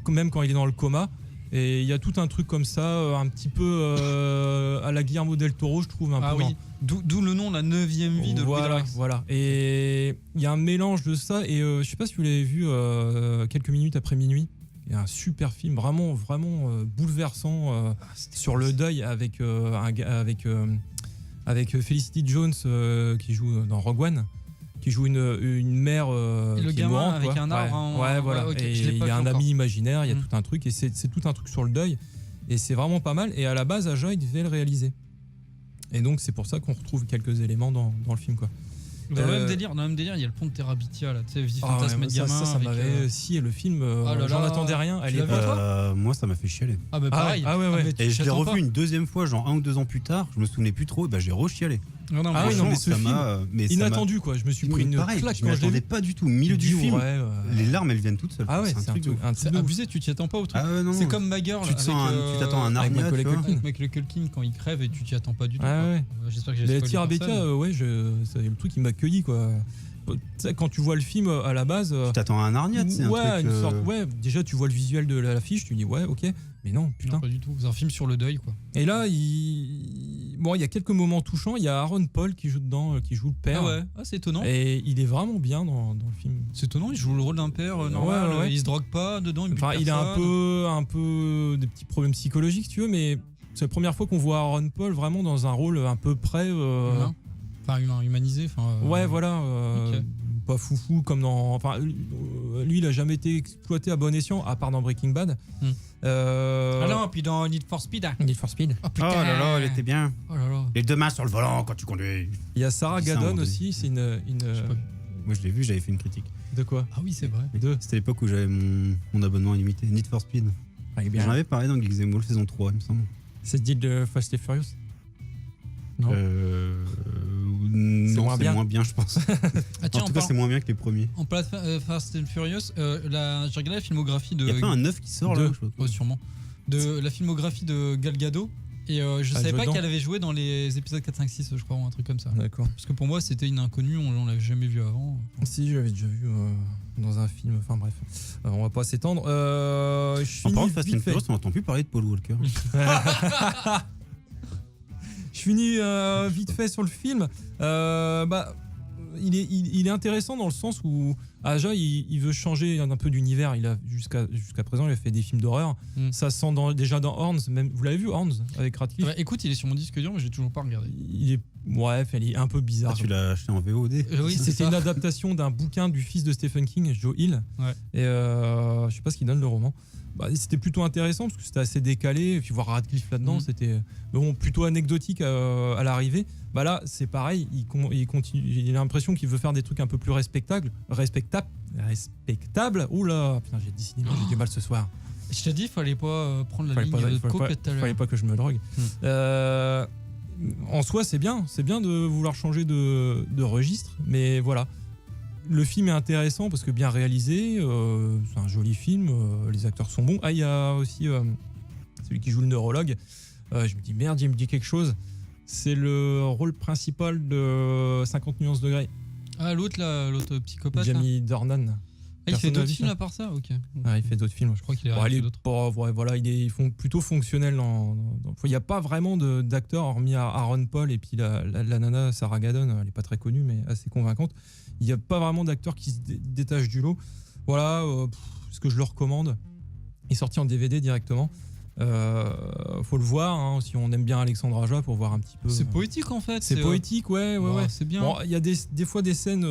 même quand il est dans le coma. Et il y a tout un truc comme ça, un petit peu à la Guillermo del Toro, je trouve. Ah oui, d'où le nom, la 9e vie de Louis Drax. Voilà. Et il y a un mélange de ça. Et je sais pas si vous l'avez vu quelques minutes après minuit. Il y a un super film, vraiment bouleversant sur le deuil avec Felicity Jones qui joue dans Rogue One, qui joue une mère et le qui est gamin mourante, avec quoi. un arbre. Ouais, voilà. okay, Et je l'ai il pas y a vu un encore. ami imaginaire, il y a tout un truc, et c'est tout un truc sur le deuil. Et c'est vraiment pas mal. Et à la base, Aja, il devait le réaliser. Et donc, c'est pour ça qu'on retrouve quelques éléments dans le film, quoi. Dans le même délire, il y a le pont de Terabithia, là, tu sais, Vie fantasme de gamin. Ça m'avait scié le film. là J'en là. attendais rien. Tu l'as vu, toi Moi, ça m'a fait chialer. Ah, bah pareil. Ah ouais. mais tu Et je l'ai t'y attends revu pas. une deuxième fois, genre 1 ou 2 ans plus tard. Je me souvenais plus trop. J'ai re-chialé. Non, Ah oui, non, mais ce ça film, m'a. mais ça m'a- Inattendu, quoi. Je me suis pris une Pareil, claque je m'y quand je l'ai attendais vu. pas du tout. Au milieu du film, les larmes, elles viennent toutes seules. Ah ouais, c'est un truc de ouf. un truc C'est de ouf. abusé, tu t'y attends pas au truc. Ah ouais, non, C'est non. comme Ma Girl. Tu te sens tu t'attends à un avec Narnia, Macaulay tu vois. Culkin. Avec le Culkin quand il crève et tu t'y attends pas du tout. Ah quoi. ouais. J'espère que j'ai Les spoilé Terabithia, personne. c'est le truc qui m'a accueilli, quoi. quand tu vois le film à la base. Tu t'attends à un Narnia, c'est un truc. Une sorte, déjà tu vois le visuel de l'affiche, tu dis ouais, ok, mais non, putain. Non, pas du tout. C'est un film sur le deuil, quoi. Et là, il y a quelques moments touchants. Il y a Aaron Paul qui joue dedans, qui joue le père. Ah ouais, c'est étonnant. Et il est vraiment bien dans le film. C'est étonnant, il joue le rôle d'un père normal, Ouais. il se drogue pas dedans, il bute Enfin, il a personne. un peu des petits problèmes psychologiques, si tu veux, mais c'est la première fois qu'on voit Aaron Paul vraiment dans un rôle un peu près. Humain. Enfin, humanisé. Ouais, voilà. ok. Pas foufou comme dans. Enfin, lui, il a jamais été exploité à bon escient, à part dans Breaking Bad. Ah non, puis dans Need for Speed. Need for Speed. Oh Oh putain. là là, elle était bien. Oh là là. Les deux mains sur le volant quand tu conduis. Il y a Sarah Je dis ça, Gadon on dit. aussi, c'est une. Je sais pas. Moi, je l'ai vu, j'avais fait une critique. De quoi? Ah oui, c'est vrai. C'était l'époque où j'avais mon abonnement illimité. Need for Speed. Ah, il est bien. J'en avais parlé dans Geeks Mall saison 3, il me semble. C'est dit de Fast and Furious? Non. Non, moins c'est bien. moins bien, je pense. Ah tiens, En tout cas, c'est moins bien que les premiers. en place Fast and Furious, j'ai regardé la filmographie de. Il y a pas un 9 qui sort là, je crois. Oh, sûrement. De la filmographie de Gal Gadot. Et je savais pas qu'elle avait joué dans les épisodes 4, 5, 6, je crois, ou un truc comme ça. D'accord. Parce que pour moi, c'était une inconnue, on l'avait jamais vu avant. Si, je l'avais déjà vu dans un film. Enfin bref, on va pas s'étendre. Je En parlant de finis Fast vite and fait. Furious, on n'entend plus parler de Paul Walker. Je finis vite fait sur le film. Il est intéressant dans le sens où Aja il veut changer un peu d'univers. Il a jusqu'à présent il a fait des films d'horreur. Ça sent déjà dans Horns. Même vous l'avez vu Horns avec Radcliffe. Ouais, écoute, il est sur mon disque dur, mais j'ai toujours pas regardé. Il est il est un peu bizarre. Ah, tu l'as acheté en VOD. Oui, c'est C'était ça. une adaptation d'un bouquin du fils de Stephen King, Joe Hill. Ouais. Et je sais pas ce qu'il donne le roman. C'était plutôt intéressant parce que c'était assez décalé. Et puis voir Radcliffe là-dedans, c'était plutôt anecdotique à l'arrivée. Là, c'est pareil. Il continue. J'ai l'impression qu'il veut faire des trucs un peu plus respectables. Oula, putain, j'ai dit cinéma, j'ai du mal ce soir. Je t'ai dit, fallait pas prendre la ligne de coke tout à l'heure. Fallait pas que je me drogue. En soi, c'est bien de vouloir changer de registre, mais voilà. Le film est intéressant parce que bien réalisé, c'est un joli film, les acteurs sont bons. Ah, il y a aussi celui qui joue le neurologue. Je me dis merde, il me dit quelque chose. C'est le rôle principal de 50 nuances de Grey. Ah, l'autre psychopathe. Jamie Dornan. Ah, il fait Personne n'a d'autres vu films ça. à part ça, ok. Ah, il fait d'autres films. Je crois qu'il est il réalisé est d'autres. voilà, ils font plutôt fonctionnel. Il n'y a pas vraiment d'acteurs, hormis Aaron Paul et puis la nana Sarah Gadon. Elle n'est pas très connue, mais assez convaincante. Il n'y a pas vraiment d'acteurs qui se détachent du lot. Voilà, ce que je le recommande. Il est sorti en DVD directement. Faut le voir, hein, si on aime bien Alexandre Aja, pour voir un petit peu. C'est poétique en fait. C'est poétique, ouais. C'est bien. Bon, il y a des fois des scènes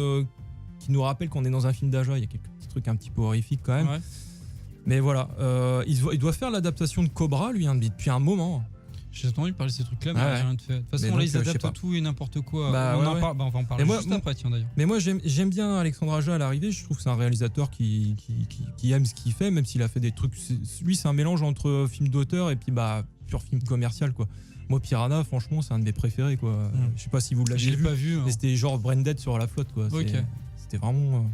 qui nous rappellent qu'on est dans un film d'Aja. Il y a quelques petits trucs un petit peu horrifiques quand même. Ouais. Mais voilà, il doit faire l'adaptation de Cobra, lui, depuis un moment. J'ai entendu parler de ces trucs-là, mais Ouais. j'ai rien de fait. De toute façon, Mais là, donc, ils je sais adaptent pas. tout et n'importe quoi. Ouais. On va en parler Et moi, juste après, tiens d'ailleurs. Mais moi, j'aime bien Alexandre Aja à l'arrivée. Je trouve que c'est un réalisateur qui aime ce qu'il fait, même s'il a fait des trucs. Lui, c'est un mélange entre film d'auteur et puis pur film commercial, quoi. Moi, Piranha, franchement, c'est un de mes préférés, quoi. Je sais pas si vous Je l'avez l'ai vu. pas vu. hein. Mais c'était genre Branded sur la flotte, quoi. Ok. C'était vraiment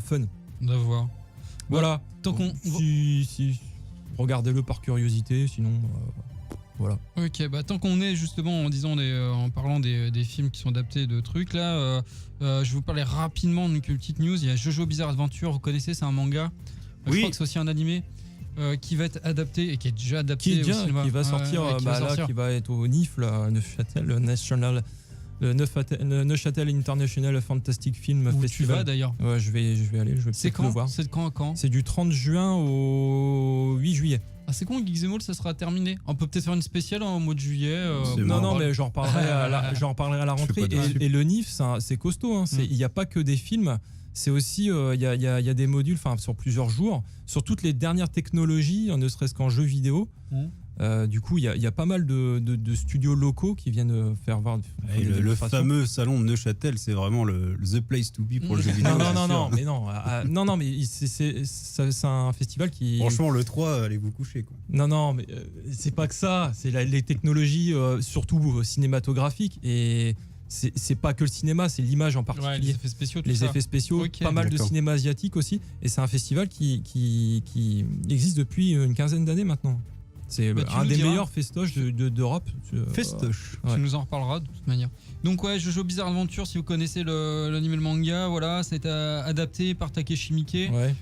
fun. On va voir. Voilà. Tant qu'on. Si regardez-le par curiosité, sinon voilà. Ok, tant qu'on est justement en parlant des films qui sont adaptés de trucs là, je vais vous parler rapidement d'une petite news. Il y a Jojo Bizarre Adventure, vous connaissez, c'est un manga. Je Oui. crois que c'est aussi un animé qui va être adapté et qui est déjà adapté au cinéma. Qui va sortir, qui va être au NIF, là, Neuchâtel, le Neuchâtel International Fantastic Film Où tu Festival. vas d'ailleurs. Ouais, je vais aller, je vais C'est peut-être le quand voir. C'est de quand à quand? C'est du 30 juin au 8 juillet. Ah, c'est con, Geeks Mall, ça sera terminé. On peut peut-être faire une spéciale en mois de juillet. C'est Non, marrant. mais j'en reparlerai à la rentrée. pas dessus. Et le NIF, c'est costaud. Hein. Il n'y a pas que des films. C'est aussi, il y a des modules sur plusieurs jours, sur toutes les dernières technologies, ne serait-ce qu'en jeux vidéo. Du coup, il y a pas mal de studios locaux qui viennent faire voir. Et des le démonstrations. fameux salon de Neuchâtel, c'est vraiment the place to be pour le jeu vidéo. Non, mais c'est un festival qui. Franchement, le 3, allez vous coucher, quoi. Non, mais c'est pas que ça. C'est les technologies, surtout cinématographiques. Et c'est pas que le cinéma, c'est l'image en Ouais, particulier. les effets spéciaux, tout Les ça. effets spéciaux, Ok. pas mal de D'accord. cinéma asiatique aussi. Et c'est un festival qui existe depuis une quinzaine d'années maintenant. C'est Bah, tu un nous des diras. meilleurs festoches d'Europe. Festoche. Ouais. Tu nous en reparleras de toute manière. Donc ouais, Jojo Bizarre Adventure, si vous connaissez l'anime et le manga, voilà, c'est adapté par Takeshi Miike. Ouais.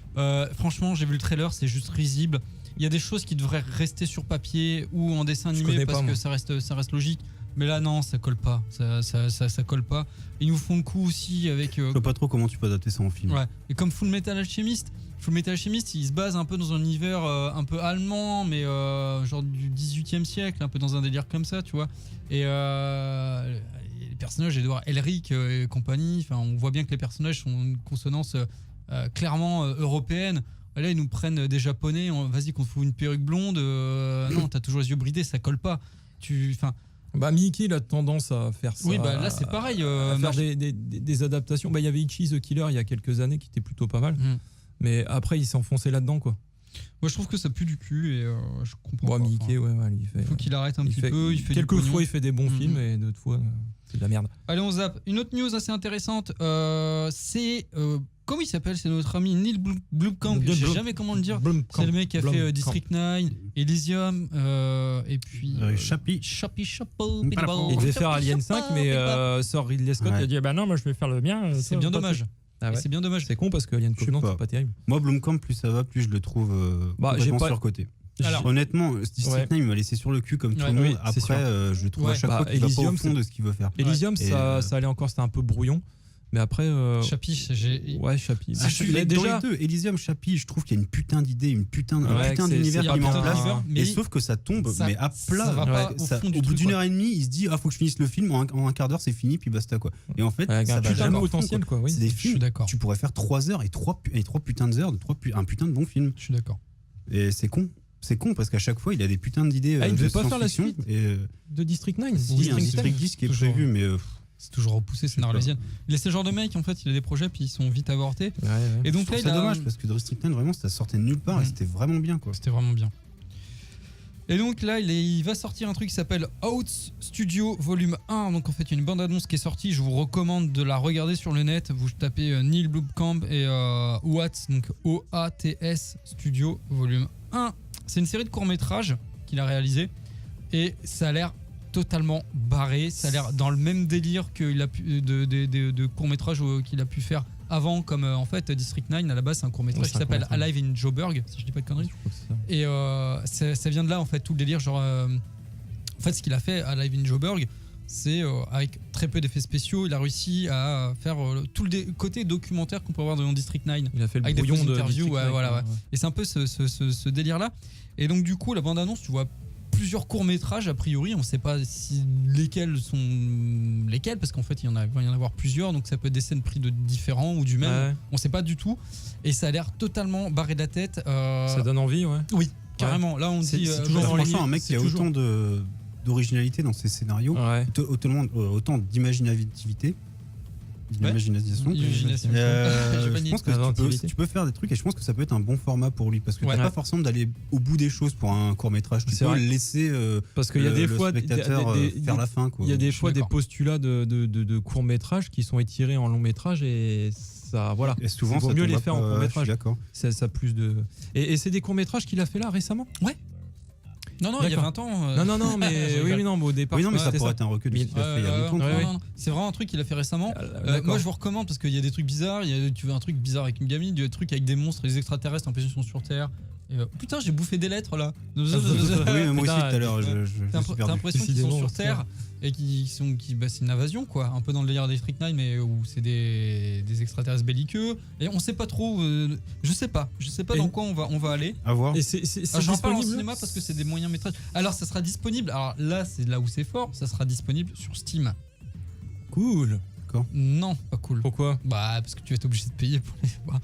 Franchement, j'ai vu le trailer, c'est juste risible. Il y a des choses qui devraient rester sur papier ou en dessin Je animé connais parce pas, que moi. ça reste logique. Mais là non, ça colle pas, ça colle pas. Ils nous font le coup aussi avec. Je vois pas trop comment tu peux adapter ça en film. Ouais. Et comme Full Metal Alchemist, il se base un peu dans un univers un peu allemand, mais genre du 18e siècle, un peu dans un délire comme ça, tu vois. Et les personnages, et de voir Elric et compagnie, enfin, on voit bien que les personnages sont une consonance clairement européenne. Là, ils nous prennent des japonais, vas-y, qu'on te fout une perruque blonde. Non, t'as toujours les yeux bridés, ça colle pas. Bah, Mickey, il a tendance à faire ça. Oui, bah là, c'est pareil. À faire des adaptations. Bah, il y avait Ichi the Killer il y a quelques années qui était plutôt pas mal. Mais après, il s'est enfoncé là-dedans, quoi. Moi, je trouve que ça pue du cul et je comprends Bon, pas. Mickey, ouais, il fait. Il faut qu'il arrête un petit peu. Il fait quelques du pognon. fois, il fait des bons films et d'autres fois, c'est de la merde. Allez, on zappe. Une autre news assez intéressante, c'est comment il s'appelle? C'est notre ami Neil Blomkamp. Je sais jamais comment le dire. C'est le mec qui a fait District 9, Elysium, et puis Chappie. Chapeau. Il devait faire Alien 5, mais Sir Ridley Scott il a dit bah non, moi je vais faire le mien. C'est bien dommage. Ah ouais. C'est bien dommage. C'est con parce que Alien Covenant, c'est pas terrible. Moi, Blomkamp, plus ça va, plus je le trouve complètement surcoté. Alors, honnêtement, District 9 il m'a laissé sur le cul comme tout le monde. Oui, Après, je le trouve à chaque fois qu'il va pas au fond de ce qu'il veut faire. Elysium, ça allait encore, c'était un peu brouillon. Mais après. Chapiche, Ouais, Chapiche. Déjà, dans les deux, Elysium, Chapiche, je trouve qu'il y a une putain d'idée, un putain d'univers qui met en place. Et sauf que ça tombe, mais à plat. Au bout d'une heure et demie, il se dit, faut que je finisse le film, en un quart d'heure, c'est fini, puis basta, quoi. Et en fait, ça va jamais potentiel, quoi. C'est des films, tu pourrais faire 3 heures et 3 putains d'heures, un putain de bon film. Je suis d'accord. Et c'est con. C'est con parce qu'à chaque fois, il a des putains d'idées. Il ne de veut pas faire la science-fiction suite de District 9. Si, un District 10 qui est prévu, mais. C'est toujours repoussé, c'est Arlésienne. Il est ce genre de mec, en fait, il a des projets, puis ils sont vite avortés. Et donc là, c'est dommage parce que District 9, vraiment, ça sortait de nulle part et c'était vraiment bien, quoi. C'était vraiment bien. Et donc là, il va sortir un truc qui s'appelle Out Studio Volume 1. Donc en fait, il y a une bande-annonce qui est sortie. Je vous recommande de la regarder sur le net. Vous tapez Neil Blomkamp et OATS, donc OATS Studio Volume 1. C'est une série de courts-métrages qu'il a réalisé. Et ça a l'air totalement barré. Ça a l'air dans le même délire qu'il a pu, de courts-métrages qu'il a pu faire avant, comme en fait District 9 à la base c'est un court-métrage qui s'appelle Alive in Joburg, si je dis pas de conneries. Et ça vient de là en fait tout le délire, genre en fait ce qu'il a fait à Alive in Joburg, c'est avec très peu d'effets spéciaux, il a réussi à faire tout le côté documentaire qu'on peut avoir dans District 9. Il a fait le avec brouillon des de interviews, District 9, voilà. Et c'est un peu ce délire là. Et donc du coup la bande annonce, tu vois plusieurs courts-métrages a priori, on ne sait pas si lesquels sont lesquels parce qu'en fait il va y en avoir plusieurs, donc ça peut être des scènes prises de différents ou du même, on ne sait pas du tout, et ça a l'air totalement barré de la tête. Ça donne envie, ouais. Oui, carrément. Là on dit c'est toujours franchement un mec qui a autant d'originalité dans ses scénarios, autant d'imagination. Je pense que tu peux faire des trucs et je pense que ça peut être un bon format pour lui parce que t'as pas forcément d'aller au bout des choses pour un court-métrage. Tu peux laisser parce qu'il y a des fois spectateur faire la fin. Il y a des fois des postulats de courts-métrages qui sont étirés en long-métrage et ça, voilà. Et souvent, il vaut mieux les faire en court-métrage. D'accord. Ça plus de. Et c'est des courts-métrages qu'il a fait là récemment. Ouais. Non, il y a 20 ans. Non, mais oui, non, mais au départ. Oui, non, mais ça pourrait être un recul de ce qu'il a fait il y a longtemps. C'est vraiment un truc qu'il a fait récemment. Moi, je vous recommande parce qu'il y a des trucs bizarres. Tu veux un truc bizarre avec une gamine, il y a des trucs avec des monstres, des extraterrestres en position sur Terre. Putain, j'ai bouffé des lettres là. Oui, moi aussi tout à l'heure. T'as l'impression qu'ils sont sur Terre et c'est une invasion quoi, un peu dans le délire des District 9 mais où c'est des extraterrestres belliqueux et on sait pas trop. Je sais pas dans quoi on va aller. À voir. Et j'en parle en cinéma parce que c'est des moyens métrages. Alors ça sera disponible. Alors là c'est là où c'est fort. Ça sera disponible sur Steam. Cool. D'accord. Non, pas cool. Pourquoi? Bah parce que tu vas être obligé de payer pour les voir.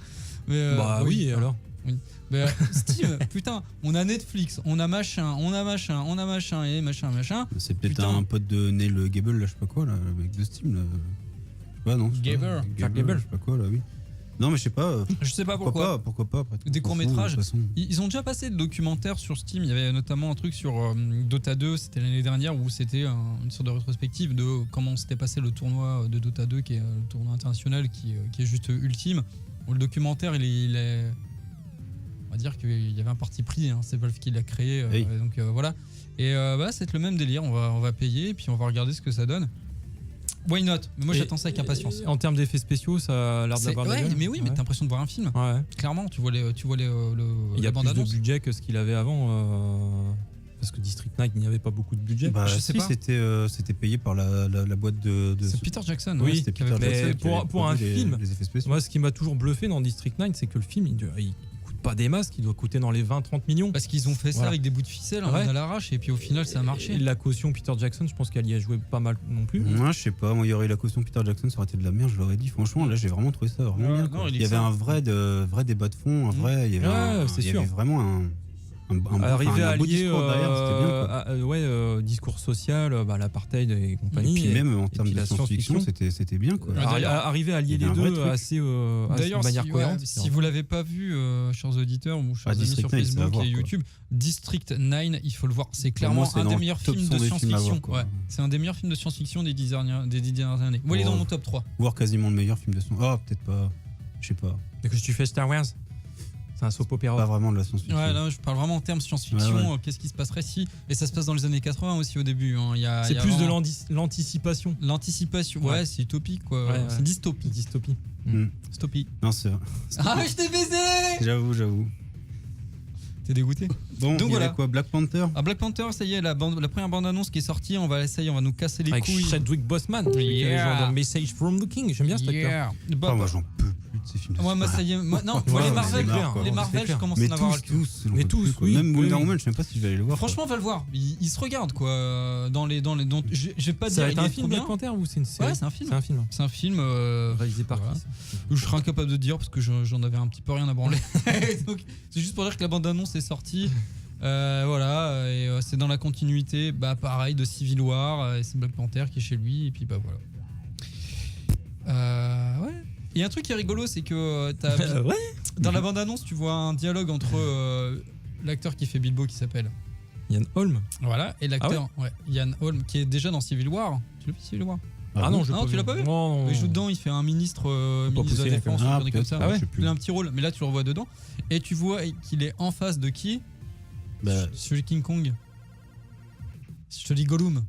Mais, bah oui alors. Oui. Mais Steam, putain, on a Netflix, on a machin, et machin. C'est peut-être un pote de Neil Gable, là, je sais pas quoi, là, le mec de Steam, là. Je sais pas, non. Gable. Je sais pas quoi, là, oui. Non, mais je sais pas. Je sais pas pourquoi. Pourquoi pas après, des courts-métrages. Ils ont déjà passé de documentaires sur Steam. Il y avait notamment un truc sur Dota 2, c'était l'année dernière, où c'était une sorte de rétrospective de comment s'était passé le tournoi de Dota 2, qui est le tournoi international, qui est juste ultime. Bon, le documentaire, il est on va dire qu'il y avait un parti pris, hein, c'est Valve qui l'a créé, Oui. donc voilà. Et c'est le même délire, on va payer, et puis on va regarder ce que ça donne. Why not? Mais moi j'attends ça avec impatience. En termes d'effets spéciaux, ça a l'air d'avoir de la gueule. Mais oui, mais t'as l'impression de voir un film. Ouais. Clairement, tu vois Il y la a plus de bande-annonce. budget que ce qu'il avait avant. Parce que District 9, il n'y avait pas beaucoup de budget. Bah, Je sais pas. c'était payé par la boîte de. C'est Peter Jackson. Oui, ouais, c'était qui Peter avait fait mais Jackson qui avait pour un produit film, les effets spéciaux. Moi, ce qui m'a toujours bluffé dans District 9, c'est que le film, il coûte pas des masses, il doit coûter dans les 20-30 millions. Parce qu'ils ont fait ça Voilà. avec des bouts de ficelle Ouais. à l'arrache, et puis au final ça a marché. Et la caution Peter Jackson, je pense qu'elle y a joué pas mal non plus. Moi, je sais pas, moi, il y aurait eu la caution Peter Jackson, ça aurait été de la merde, je l'aurais dit. Franchement, là, j'ai vraiment trouvé ça vraiment Ouais, bien. non, Quoi. il est Il y avait ça. un vrai débat de fond, il y avait, c'est il y sûr. avait vraiment un Arriver à beau lier discours derrière, c'était bien. Quoi. discours social, l'apartheid et Et compagnie. puis même en termes puis de la science-fiction, c'était bien. Quoi. Ouais, d'ailleurs- Arriver à lier il y a les un vrai deux truc. assez de D'ailleurs, manière cohérente. si vous l'avez pas vu, chers auditeurs ou chers amis District sur 9, c'est à Facebook voir, et quoi. YouTube, District 9, il faut le voir. C'est Pour clairement moi, c'est un dans des le meilleurs top films 100 de des films à science-fiction. voir, quoi. Ouais. C'est un des meilleurs films de science-fiction des 10 dernières années. Moi, il est dans Oh. mon top 3. Voire quasiment le meilleur film de science. Oh, peut-être pas. Je sais pas. Et que tu fais Star Wars, c'est un soap opéra. Pas vraiment de la science-fiction. Ouais, là, je parle vraiment en termes science-fiction. Ouais. Qu'est-ce qui se passerait si. Et ça se passe dans les années 80 aussi au début. Hein. C'est il y a plus de vraiment l'anticipation. l'anticipation. Ouais, Ouais. c'est utopique, quoi. Ouais, ouais. C'est dystopie. Dystopie. Dystopie. Non, c'est vrai. Ah, je t'ai baisé! J'avoue. T'es dégoûté? Bon, Donc il y voilà. avait quoi, Black Panther? Ah, Black Panther, ça y est, la première bande-annonce qui est sortie, on va nous casser les Avec couilles. Chadwick Boseman. Yeah. Genre Message from the King. J'aime bien cet acteur. Yeah. Oh, Bah, moi, j'en peux plus de ces films. moi, ça y est. Non, moi, Ouais, les mais Marvel, c'est clair, quoi. les C'est Marvel, je clair. commence Mais à en avoir le cul. j'en Mais peux tous, plus, quoi. oui, Même oui, Wonder oui. Woman, je sais même pas si je vais aller le voir. Franchement, va le voir. Il se regarde, quoi. Dans les. Je vais pas Ça dire va il être un est film trop Black bien. Panther ou c'est une série? Ouais, c'est un film. C'est un film. C'est un film. Réalisé par voilà. qui Je serais incapable de dire parce que j'en avais un petit peu rien à branler. Donc, c'est juste pour dire que la bande-annonce est sortie. Voilà, et c'est dans la continuité, pareil, de Civil War, et c'est Black Panther qui est chez lui, et puis voilà. Ouais. Et un truc qui est rigolo, c'est que Ouais. dans la bande-annonce, tu vois un dialogue entre l'acteur qui fait Bilbo, qui s'appelle. Ian Holm. Voilà, et l'acteur, Ian Holm, qui est déjà dans Civil War. Tu l'as vu Civil War? Ah non, je Non, tu l'as pas vu? Non. Il joue dedans, il fait un ministre, Pas ministre de poussé, la Défense, d'accord. ou un truc comme ça. Ah, je sais plus. Il a un petit rôle, mais là tu le revois dedans. Et tu vois qu'il est en face de qui? Celui King Kong. Je te dis Gollum.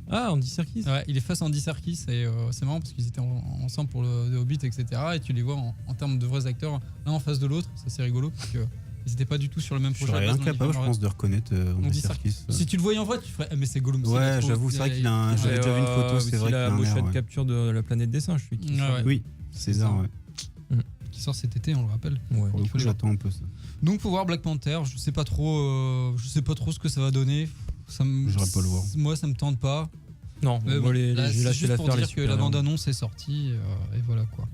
Ah, Andy Serkis. Ouais, il est face à Andy Serkis et c'est marrant parce qu'ils étaient ensemble pour le Hobbit, etc. Et tu les vois en termes de vrais acteurs, l'un en face de l'autre. Ça, c'est rigolo parce qu'ils n'étaient pas du tout sur le même Je projet. serais à la base, incapable, je donc, pense, de reconnaître Andy Serkis. Si tu le voyais en vrai, tu ferais mais c'est Gollum. Ouais, j'avoue, c'est vrai qu'il a un. J'avais déjà vu une photo, c'est vrai qu'il la a un motion air, de ouais. capture de la planète des singes, celui qui sort. Ouais. Oui, César, ouais. qui sort cet été, on le rappelle. Ouais. Pour le coup, j'attends un peu ça. Donc pour voir Black Panther, je sais pas trop ce que ça va donner. J'irai pas le voir. Moi, ça me tente pas. Non, Mais moi, bon, là, j'ai c'est lâché juste pour l'affaire. dire que la bande-annonce est sortie et voilà quoi.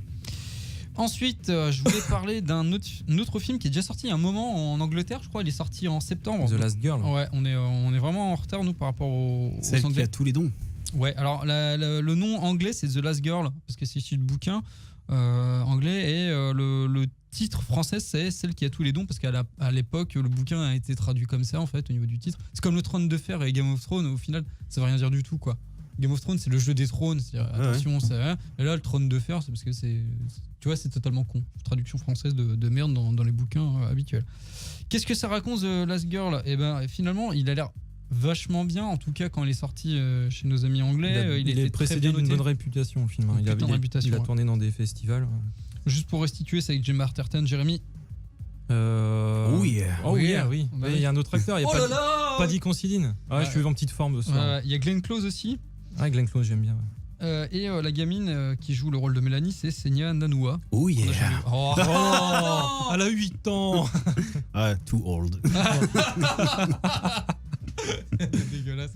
Ensuite, je voulais parler d'un autre film qui est déjà sorti il y a un moment en Angleterre, je crois. Il est sorti en septembre. The Last Girl. Ouais, on est vraiment en retard nous par rapport aux Celle qui Anglais. a tous les dons. Ouais, alors le nom anglais c'est The Last Girl parce que c'est issu de bouquin anglais et le titre français c'est Celle qui a tous les dons parce qu'à l'époque le bouquin a été traduit comme ça en fait au niveau du titre. C'est comme le Trône de Fer et Game of Thrones, au final ça veut rien dire du tout quoi. Game of Thrones c'est le jeu des trônes, c'est-à-dire, attention c'est rien. Et là le Trône de Fer c'est parce que tu vois c'est totalement con. Traduction française de merde dans les bouquins habituels. Qu'est-ce que ça raconte The Last Girl? Et ben finalement il a l'air vachement bien, en tout cas quand il est sorti chez nos amis anglais. Il est précédé d'une bonne réputation au film. Il a tourné dans des festivals. Juste pour restituer, c'est avec Gemma Arterton, Jérémy. Oh yeah. Oh yeah, oui. Bah, Il y a un autre acteur, il y a Paddy Considine. Ouais. Je suis en petite forme ce soir. Il y a Glenn Close aussi. Ah, Glenn Close, j'aime bien. Et la gamine qui joue le rôle de Mélanie, c'est Senya Nanua. Oh yeah. Oh, Oh, elle a 8 ans. Ah, too old. dégueulasse.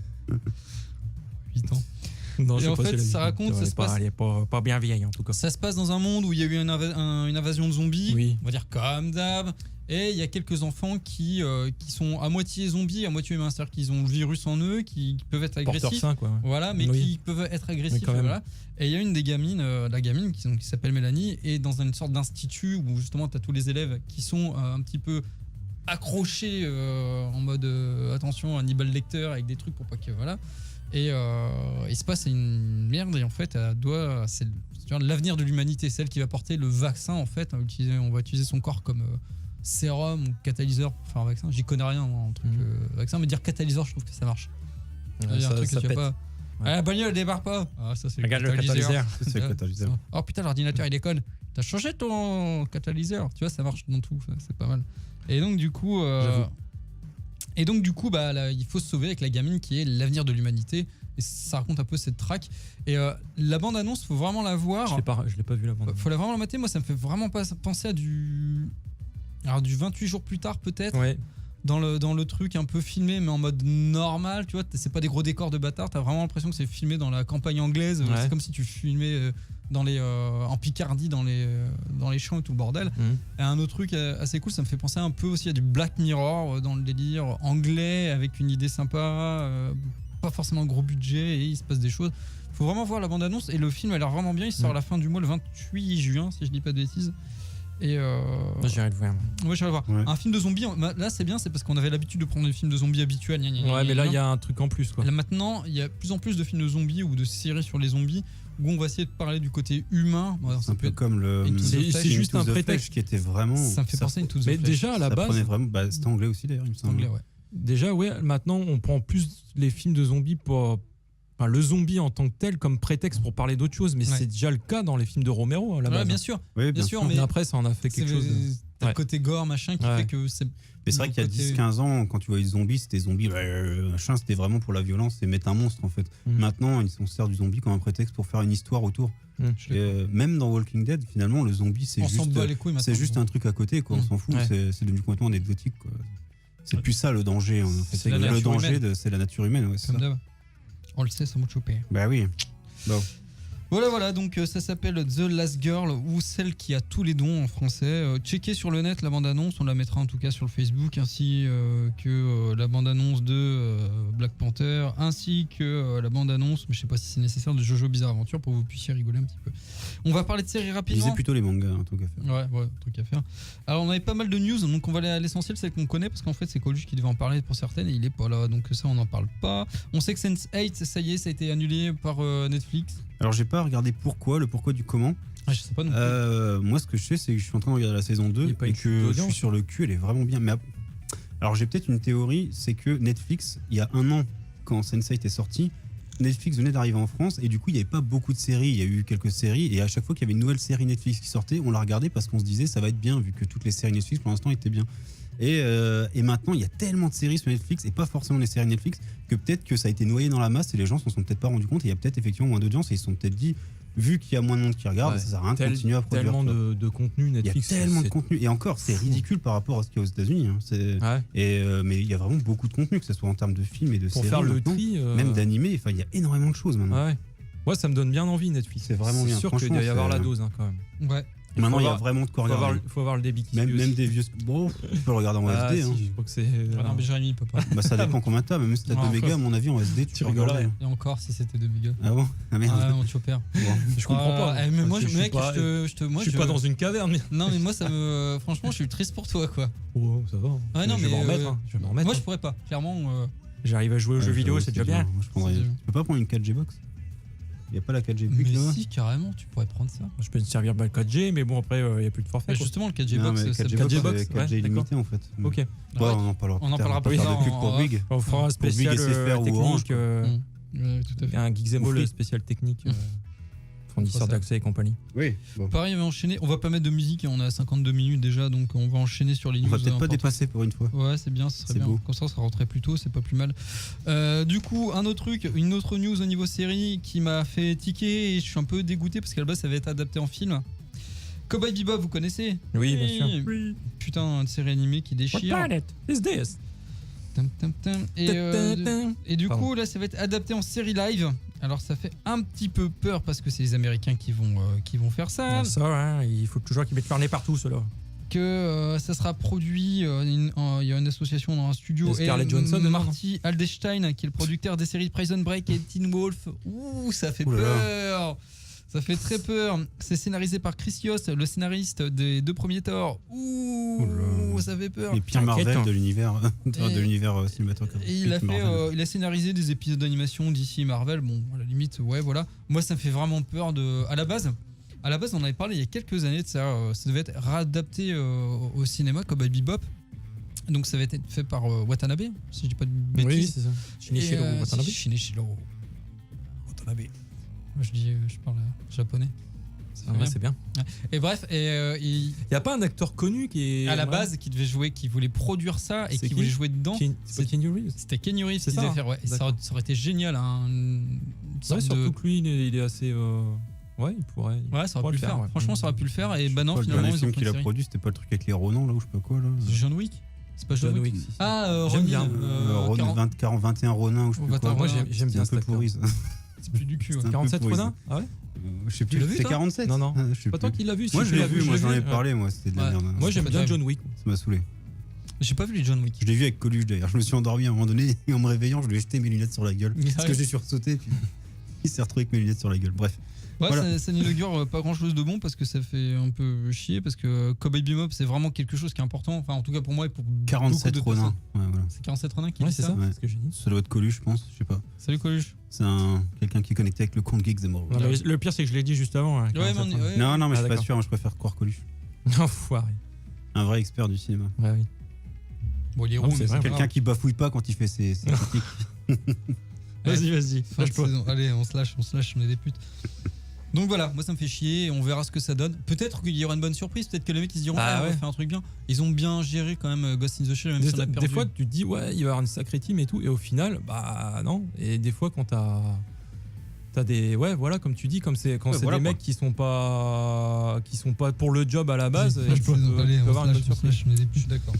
8 ans. Non, Et je sais en pas fait, si elle a ça 8 ans. raconte, ça se passe. Elle est pas bien vieille en tout cas. Ça se passe dans un monde où il y a eu une invasion de zombies, Oui. on va dire comme d'hab. Et il y a quelques enfants qui sont à moitié zombies, à moitié humains, c'est-à-dire qu'ils ont le virus en eux, qui peuvent être Porteur agressifs. sain, quoi. Voilà, mais Oui. qui peuvent être agressifs. Mais quand même. Voilà. Et il y a une des gamines, la gamine qui s'appelle Mélanie, est dans une sorte d'institut où justement tu as tous les élèves qui sont un petit peu accrochés en mode attention, Hannibal Lecter avec des trucs pour pas que. Voilà. Et il se passe une merde et en fait c'est l'avenir de l'humanité, celle qui va porter le vaccin en fait. On va utiliser son corps comme sérum ou catalyseur pour faire un vaccin. J'y connais rien en truc vaccin, mais dire catalyseur, je trouve que ça marche. Il y a un truc que tu as pas. Ouais. Ah, la bagnole elle démarre pas. Ah, ça c'est Regarde le catalyseur. C'est le catalyseur. Oh putain, l'ordinateur il déconne. T'as changé ton catalyseur. Tu vois, ça marche dans tout. C'est pas mal. Et donc du coup, bah, là, il faut se sauver avec la gamine qui est l'avenir de l'humanité. Et ça raconte un peu cette track. Et la bande annonce, faut vraiment la voir. Je l'ai pas vu la bande. Faut la vraiment la mater. Moi, ça me fait vraiment penser à du 28 jours plus tard peut-être. Ouais. Dans le truc un peu filmé mais en mode normal, tu vois, c'est pas des gros décors de bâtard, t'as vraiment l'impression que c'est filmé dans la campagne anglaise, Ouais. c'est comme si tu filmais en Picardie dans les champs et tout le bordel. Et un autre truc assez cool, ça me fait penser un peu aussi à du Black Mirror dans le délire anglais avec une idée sympa, pas forcément gros budget et il se passe des choses. Faut vraiment voir la bande annonce et le film a l'air vraiment bien, il sort à la fin du mois le 28 juin si je dis pas de bêtises. Et J'irai le voir. ouais, je vais le voir. Ouais. Un film de zombies, là c'est bien, c'est parce qu'on avait l'habitude de prendre des films de zombies habituels. Ouais, mais là il y a un truc en plus quoi. Là maintenant, il y a de plus en plus de films de zombies ou de séries sur les zombies où on va essayer de parler du côté humain. Bon, alors, C'est un peu comme le. Into the C'est Flesh. juste un Into the prétexte. Flesh qui était vraiment. Ça me fait penser à Into the Mais Flesh. déjà à la ça base, prenait vraiment. Bah, c'était anglais aussi d'ailleurs, il me C'est semble. anglais, ouais. déjà ouais, maintenant on prend plus les films de zombies pour le zombie en tant que tel comme prétexte pour parler d'autre chose, mais Ouais. c'est déjà le cas dans les films de Romero à la Ouais, base. bien sûr. Oui, Bien sûr, Mais mais après ça en a fait quelque chose. T'as le Ouais. côté gore, machin, qui Ouais. fait que c'est. Mais c'est vrai qu'il y a le côté- 10-15 ans, quand tu voyais les zombies, c'était zombies, machin, c'était vraiment pour la violence et mettre un monstre en fait. Maintenant, ils s'en servent du zombie comme un prétexte pour faire une histoire autour. Je Et, même dans Walking Dead, finalement, le zombie, c'est On s'en juste, bat les couilles maintenant. c'est juste un truc à côté, quoi. On s'en fout, Ouais. c'est devenu complètement anecdotique, quoi. C'est plus ça le danger. En fait. C'est la Le nature danger, humaine. c'est la nature humaine. Ouais, c'est Comme ça. d'hab. On le sait, sans mucho pay. Bah oui. Bon. Voilà, donc ça s'appelle The Last Girl ou Celle qui a tous les dons en français. Checkez sur le net la bande-annonce, on la mettra en tout cas sur le Facebook, ainsi que la bande-annonce de Black Panther, ainsi que la bande-annonce, mais je sais pas si c'est nécessaire, de Jojo Bizarre Adventure pour que vous puissiez rigoler un petit peu. On va parler de séries Je rapidement. lisais plutôt les mangas, un truc à faire. Ouais, truc à faire. Alors on avait pas mal de news, donc on va aller à l'essentiel, celle qu'on connaît, parce qu'en fait c'est Coluche qui devait en parler pour certaines et il est pas là, donc ça on n'en parle pas. On sait que Sense8, ça y est, ça a été annulé par Netflix. Alors, j'ai pas regardé le pourquoi du comment. Ah, je sais pas non plus. Moi, ce que je sais, c'est que je suis en train de regarder la saison 2 Il y a pas et une chute que je d'audience. suis sur le cul, elle est vraiment bien. Mais alors, j'ai peut-être une théorie, c'est que Netflix, il y a un an, quand Sense8 est sorti, Netflix venait d'arriver en France et du coup, il n'y avait pas beaucoup de séries. Il y a eu quelques séries et à chaque fois qu'il y avait une nouvelle série Netflix qui sortait, on la regardait parce qu'on se disait ça va être bien vu que toutes les séries Netflix pour l'instant étaient bien. Et maintenant, il y a tellement de séries sur Netflix et pas forcément les séries Netflix que peut-être que ça a été noyé dans la masse et les gens s'en sont peut-être pas rendus compte et il y a peut-être effectivement moins d'audience et ils se sont peut-être dit vu qu'il y a moins de monde qui regarde, Ouais. ça sert à rien de continuer à produire. Tellement quoi. de contenu Il y a Netflix. tellement de c'est- contenu et encore c'est fou. ridicule par rapport à ce qu'il y a aux États-Unis. Hein. Ouais. Mais il y a vraiment beaucoup de contenu, que ce soit en termes de films et de Pour séries. faire le maintenant, tri. même d'animés. Enfin, il y a énormément de choses maintenant. Ouais. Moi, ça me donne bien envie, Netflix. C'est vraiment bien. sûr qu'il Franchement, doit y avoir c'est- la dose, hein, quand même. Ouais. Maintenant, il y a avoir- vraiment de quoi Faut regarder. avoir le débit qui Même, suit même aussi. des vieux. Bon, tu peux le regarder en Ah, SD. si, hein. je crois que c'est. Ah non, mais Jérémy il peut pas. Bah, ça dépend combien t'as. Même si t'as Ah, 2 mégas, à mon avis, en SD, tu Tu peux regarder. rigolerais. Et encore si c'était 2 mégas. Ah bon? Ah merde. Ah, mon chopper. Bon. Je comprends pas. Mais moi, Je suis mec, pas- moi, je suis pas dans une caverne. Mais... Non, mais moi, ça me. Franchement, je suis triste pour toi, quoi. Oh, ça va. Ouais, non, je vais mais, m'en remettre. hein. Je vais m'en remettre. Moi, hein. je pourrais pas. Clairement. J'arrive à jouer aux Ouais, jeux vidéo, j'avoue, c'est déjà bien. Moi, je prendrais. C'est Tu bien. peux pas prendre une 4G box? Il n'y a pas la 4G Mais Quick là? si, carrément, tu pourrais prendre ça. Je peux me servir le 4G, mais bon, après, il n'y a plus de forfait. Mais quoi. justement, le 4G Non, box, mais c'est 4G le box, 4G box, c'est ouais, 4G illimité en fait. Ok. Ouais, on en parlera On en plus tard. parlera Pas plus faire tard de pub en pour off. Bouygues. On fera un Bouygues, spécial SFR ou Orange, technique. Ouais, tout à fait. Un Geekzemo, Ou le Free. spécial technique. Fournisseur ça. d'accès et compagnie. Oui. Bon. Pareil, on va enchaîner. On va pas mettre de musique, on est à 52 minutes déjà, donc on va enchaîner sur les news. On va peut-être pas importantes. dépasser pour une fois. Ouais, c'est bien, ce serait C'est bien. beau. Comme ça rentrait plus tôt, c'est pas plus mal. Du coup, un autre truc, une autre news au niveau série qui m'a fait tiquer et je suis un peu dégoûté parce qu'à la base ça va être adapté en film. Cowboy Bebop, vous connaissez? Oui, bien sûr. Putain, une série animée qui What déchire. planet is this? Tam, tam, tam. Et du coup, là, ça va être adapté en série live. Alors, ça fait un petit peu peur parce que c'est les Américains qui vont faire ça. Ça, hein, il faut toujours qu'ils mettent leur nez partout, ceux-là. Que ça sera produit, il y a une association dans un studio. Et Scarlett Johansson dedans, Marty Aldestein, qui est le producteur des séries Prison Break et Teen Wolf. Ouh, ça fait Ouh là là. peur. Ça fait très peur. C'est scénarisé par Chris Yost, le scénariste des 2 premiers Thor. Ouh, Ouh là. ça fait peur. Les pires T'inquiète, Marvel hein. de l'univers Et- cinématographique. Et il a Marvel. il a scénarisé des épisodes d'animation d'ici Marvel. Bon, à la limite, ouais, voilà. Moi, ça me fait vraiment peur à la base. À la base, on avait parlé il y a quelques années de ça. Ça devait être réadapté au cinéma comme Bebop. Donc ça avait été fait par Watanabe, si je dis pas de bêtises. Oui, c'est ça. Shinichiro Watanabe. Shinichiro Watanabe. Moi, je parle japonais. C'est bien. Et bref, Il n'y a pas un acteur connu qui est. à la base, qui devait jouer, qui voulait produire ça et C'est qui qui voulait jouer dedans. C'est pas Keanu Reeves. C'était Keanu Reeves C'est qui ça, devait faire, ouais. Et ça d'accord. aurait été génial, hein, une sorte Ouais, surtout que lui, il est assez. Ouais, il pourrait. Ouais, ça aurait pu le faire. ouais. Franchement, ça aurait pu le faire. Et bah non, Le finalement, dernier ils ont film pris qu'il une a série. produit, c'était pas le truc avec les Ronan, là, ou je sais pas quoi, là. C'est John Wick. C'est pas John Wick. si, si. Ah, J'aime Ronin, bien. 21 Ronin, ou je sais plus 21 quoi. Moi, j'aime C'est bien un cet peu acteur. pourri, ça. c'est plus du cul. Ouais. C'est un peu 47 pourri, Ronin. Ah ouais. Je sais Tu l'as plus, vu, c'est toi 47 Non, non. Je sais Pas toi plus. qui l'as vu. Moi, je l'ai vu, moi, j'en ai ouais. parlé, moi, c'était de la Ouais. merde. Moi, j'aime pas bien terrible. John Wick. Ça m'a saoulé. J'ai pas vu les John Wick. Je l'ai vu avec Coluche d'ailleurs. Je me suis endormi à un moment donné et en me réveillant, je lui ai jeté mes lunettes sur la gueule. Mais Parce que arrête. j'ai sursauté. Puis il s'est retrouvé avec mes lunettes sur la gueule. Bref. Ouais, Voilà. ça n'inaugure pas grand chose de bon parce que ça fait un peu chier. Parce que Cowboy Bebop, c'est vraiment quelque chose qui est important. Enfin, en tout cas pour moi et pour 47 beaucoup de Ronin. personnes. Ouais, voilà. C'est 47 Ronin qui Ouais, dit c'est ça. ça. Ouais. C'est ce que j'ai dit. Ça doit être Coluche, je pense. Je sais pas. Salut Coluche. C'est quelqu'un qui est connecté avec le compte Geeks Emerald. Non, mais le pire, c'est que je l'ai dit juste avant. hein, Ouais, 47 mais Ronin. ouais. Non, non, mais Ah, je suis pas d'accord. sûr. Moi, je préfère croire Coluche. Enfoiré. Un vrai expert du cinéma. Ouais, oui. Bon, il est Non, rond, c'est mais vrai, c'est Quelqu'un grave. qui bafouille pas quand il fait ses critiques. Vas-y. Fin de Lâche pas. saison. Allez, on se lâche, on est des putes. Donc voilà, moi ça me fait chier, on verra ce que ça donne. Peut-être qu'il y aura une bonne surprise, peut-être que les mecs ils se diront Ah on va ouais. faire un truc bien. Ils ont bien géré quand même Ghost in the Shell, même si on a perdu. Des fois, tu te dis, ouais, il va y avoir une sacrée team et tout, et au final, bah non. Et des fois, quand t'as des. Ouais, voilà, comme tu dis, quand c'est voilà, des mecs qui sont pas pour le job à la base, Fin de et tu peux saison. Allez, on avoir se une lâche, bonne surprise. on est des putes, d'accord.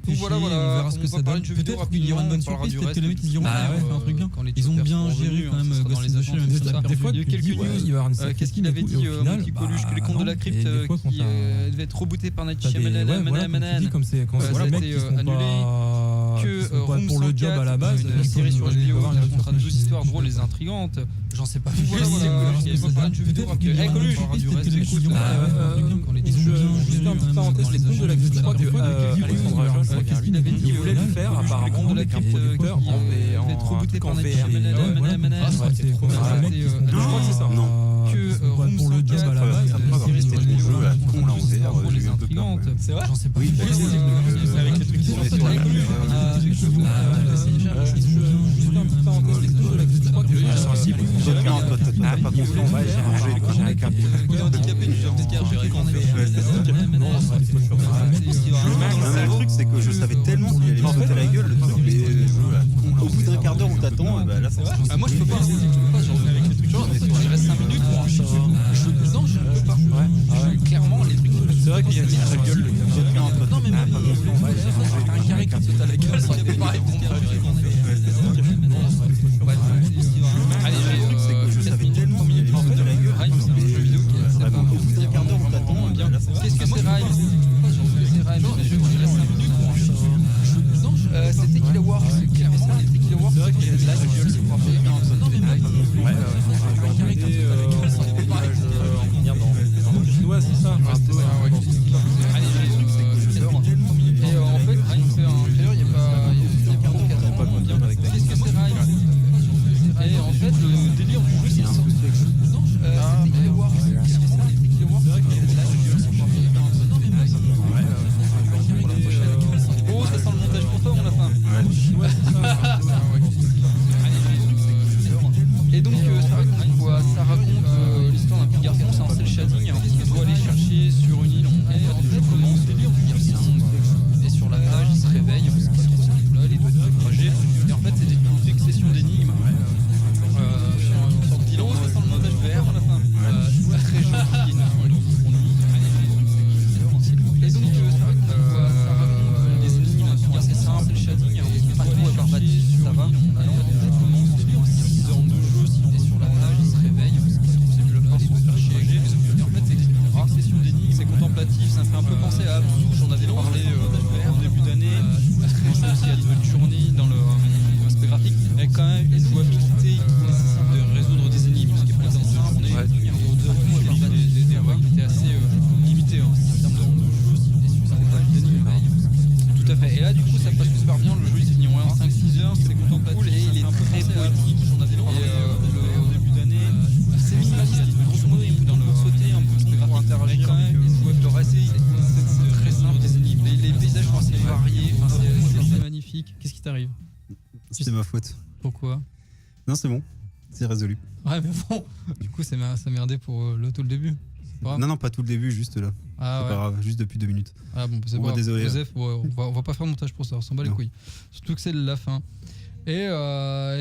Donc voilà, chier, voilà, on verra ce que va ça parler donne. de jeux vidéo Peut-être qu'il y aura une bonne surprise, peut-être que les mecs ils diront Ah ouais, fait un truc bien. quand les Ils ont top bien persos géré revenus, quand même ce sera dans Ghost les in the attentes, Shell, tout ça. Des fois, Il y a eu tu te dis, quelques ouais, news. il va y avoir une sacrée Qu'est-ce qu'il team avait et tout, dit, et au final, Monty Coluche, que les bah, contes de la non. crypte Et des fois, quand qui t'as- devait être rebooté par Night t'as des- ouais, voilà, comme tu Shyamalan, dis, comme c'est quand ça c'est a des mecs été qui sont annulé, pas que pour Room le job à la 104, base. une série sur il va y HBO avoir qui une racontera surprise, deux histoires je suis drôles et d'accord. intrigantes. J'en sais pas plus. Voilà, Voilà, voilà, voilà, voilà, il va parler de jeux vidéo. peut-être qu'il y aura une Coluche, surprise, du peut-être reste, que les écoute, mecs, quand les ils ont jeux bien vidéo, géré Juste une petite quand même parenthèse, dans les les comptes de la crypte, je crois que des fois, Alexandre Ajon, je crois qu'est-ce qu'il avait dit, il voulait le faire apparemment de la avec un crypte producteur qui devait être rebooté par Night Shyamalan. Ah, ça aurait été trop Ça bien. aurait été, Je crois que c'est ça. Non. que Room pour le job 104, à la base, après, avoir série testé sur ton HBO, jeu à la con, là, en histoires VR, drôles j'ai et eu un peu peur, intrigantes. ouais. C'est vrai. J'en sais pas. Oui, plus. bah, C'est avec les trucs qui sont sur sur la la Coluche. J'ai pris un pote, t'as pas confiance. Ouais, j'ai un cap. Il est handicapé du job scare, j'ai répondu. Le truc, c'est que je savais tellement qu'il allait me sauter la gueule, le truc, mais au bout d'un quart d'heure, on t'attend, bah là, c'est vrai. Ah, moi je peux pas, je reviens avec les trucs, je reste 5 minutes, non je peux pas. Clairement les trucs. C'est vrai qu'il y a sa gueule. J'ai pris un pote. Non mais t'as un carré qui te saute à la gueule, ça aurait été pareil pour moi. Allez, Le truc, c'est que je savais tellement qu'il allait me sauter la gueule, Rime, c'est un jeu vidéo qui est assez vraiment, au bout d'un quart d'heure, on t'attend, bien. bah là, c'est vrai. Qu'est-ce que c'est Rime? C'était Killer Wars, clairement les trucs Killer Wars. C'est vrai qu'il y a de la gueule, c'est pour faire non mais mec, Chinois, c'est ça. allez, les trucs c'est que je sors. Et en fait, Rime fait un trailer, il y a pas trop qu'à attendre. Qu'est-ce que c'est Rime? Et en fait, le délire du jeu, c'est c'était Killer Wars, clairement les trucs Killer Wars. C'est vrai qu'il y a de la gueule, c'est pour faire non mais mec. Oh, ça sent le montage pour toi, mon lapin. Et donc ça raconte quoi? Ça raconte l'histoire d'un petit garçon, c'est un cel shading qui doit aller chercher sur une île. Et en fait, comment ce délire du garçon est sur la plage, il se réveille, on sait pas trop ce qu'il fout là, il doit être naufragé. Et en fait, c'est une succession d'énigmes sur une sorte d'île. Oh, ça sent le montage vert, mon lapin. Très joli. Et donc ça raconte des énigmes sont assez simples, le shading, pas trop rébarbatif, ça va. Alors en fait, comment ce délire 6 heures de jeu, s'il est sur la plage, il se réveille, on sait pas trop c'est le place, il se fait chier. Et en fait, c'est une rare session d'énigmes, c'est contemplatif, ça me fait un peu penser à Abzu, j'en avais parlé au début d'année. Je pense aussi à Advent Journey dans l'aspect graphique, avec quand même une jouabilité qui nécessite de résoudre des énigmes, ce qui est pas simple. On est des voies qui étaient assez limitées en termes de jeu, ça n'est pas d'énigmes. Tout à fait. Et là, du coup, ça passe super bien. Le jeu, il se finit en 5-6 heures. C'est contemplatif et il est très poétique. J'en avais parlé au début d'année. C'est minimaliste, grosso modo, dans le magnifique. Qu'est-ce qui t'arrive? C'est ma faute. Pourquoi? Non, c'est bon. C'est résolu. Ouais, mais bon, du coup, ça merdé pour tout le début. Non, pas tout le début, juste là. Ah, c'est pas grave, juste depuis 2 minutes. Ah bon, c'est bon, désolé. Joseph, on va pas faire de montage pour ça, on s'en bat les couilles. Surtout que c'est la fin. Et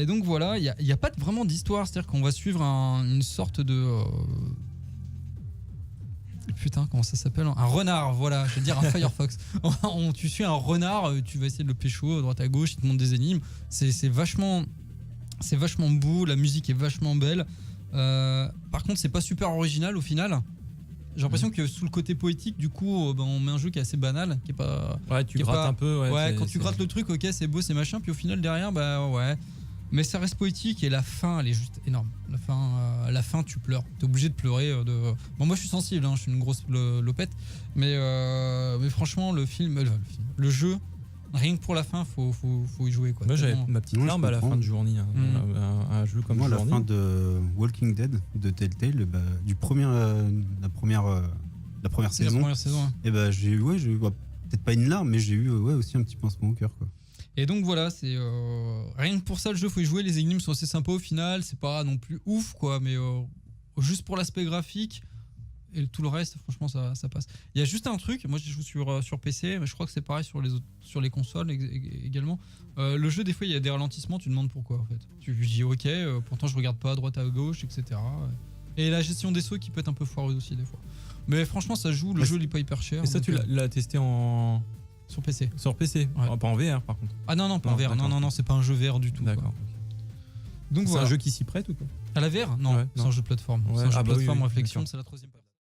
donc voilà, il n'y a pas vraiment d'histoire, c'est-à-dire qu'on va suivre une sorte de... Putain, comment ça s'appelle? Un renard, voilà, je veux dire un Firefox. Tu suis un renard, tu vas essayer de le pécho à droite à gauche, il te montre des énigmes. C'est vachement beau, la musique est vachement belle. Par contre, c'est pas super original au final. J'ai l'impression que sous le côté poétique, du coup, on met un jeu qui est assez banal, qui est pas. Ouais, tu grattes un peu. Ouais, quand tu grattes le truc, ok, c'est beau, c'est machin, puis au final derrière, ouais. Mais ça reste poétique et la fin, elle est juste énorme. La fin, tu pleures. T'es obligé de pleurer. Bon, moi, je suis sensible, je suis une grosse lopette, mais franchement, le jeu. Rien que pour la fin, faut y jouer quoi. Moi j'avais ma petite larme à la fin de journée. Un jeu comme moi, Journey. La fin de Walking Dead de Telltale, la première saison. La première saison. Et j'ai eu peut-être pas une larme, mais j'ai eu aussi un petit pincement au cœur quoi. Et donc voilà, c'est rien que pour ça le jeu faut y jouer. Les énigmes sont assez sympas au final. C'est pas non plus ouf quoi, mais juste pour l'aspect graphique. Et tout le reste, franchement, ça passe. Il y a juste un truc, moi je joue sur PC, mais je crois que c'est pareil sur les consoles également. Le jeu, des fois, il y a des ralentissements, tu te demandes pourquoi en fait. Tu dis ok, pourtant je regarde pas à droite à gauche, etc. Et la gestion des sauts qui peut être un peu foireuse aussi des fois. Mais franchement, ça joue, le jeu il est pas hyper cher. Et ça, tu l'as testé sur PC. Sur PC, ouais. Pas en VR par contre. Ah non, pas en VR, non, c'est pas un jeu VR du tout. D'accord. Donc c'est un jeu qui s'y prête ou quoi? À la VR? Non, c'est un jeu de plateforme. Ouais. C'est un jeu de plateforme oui, réflexion, c'est la 3e page.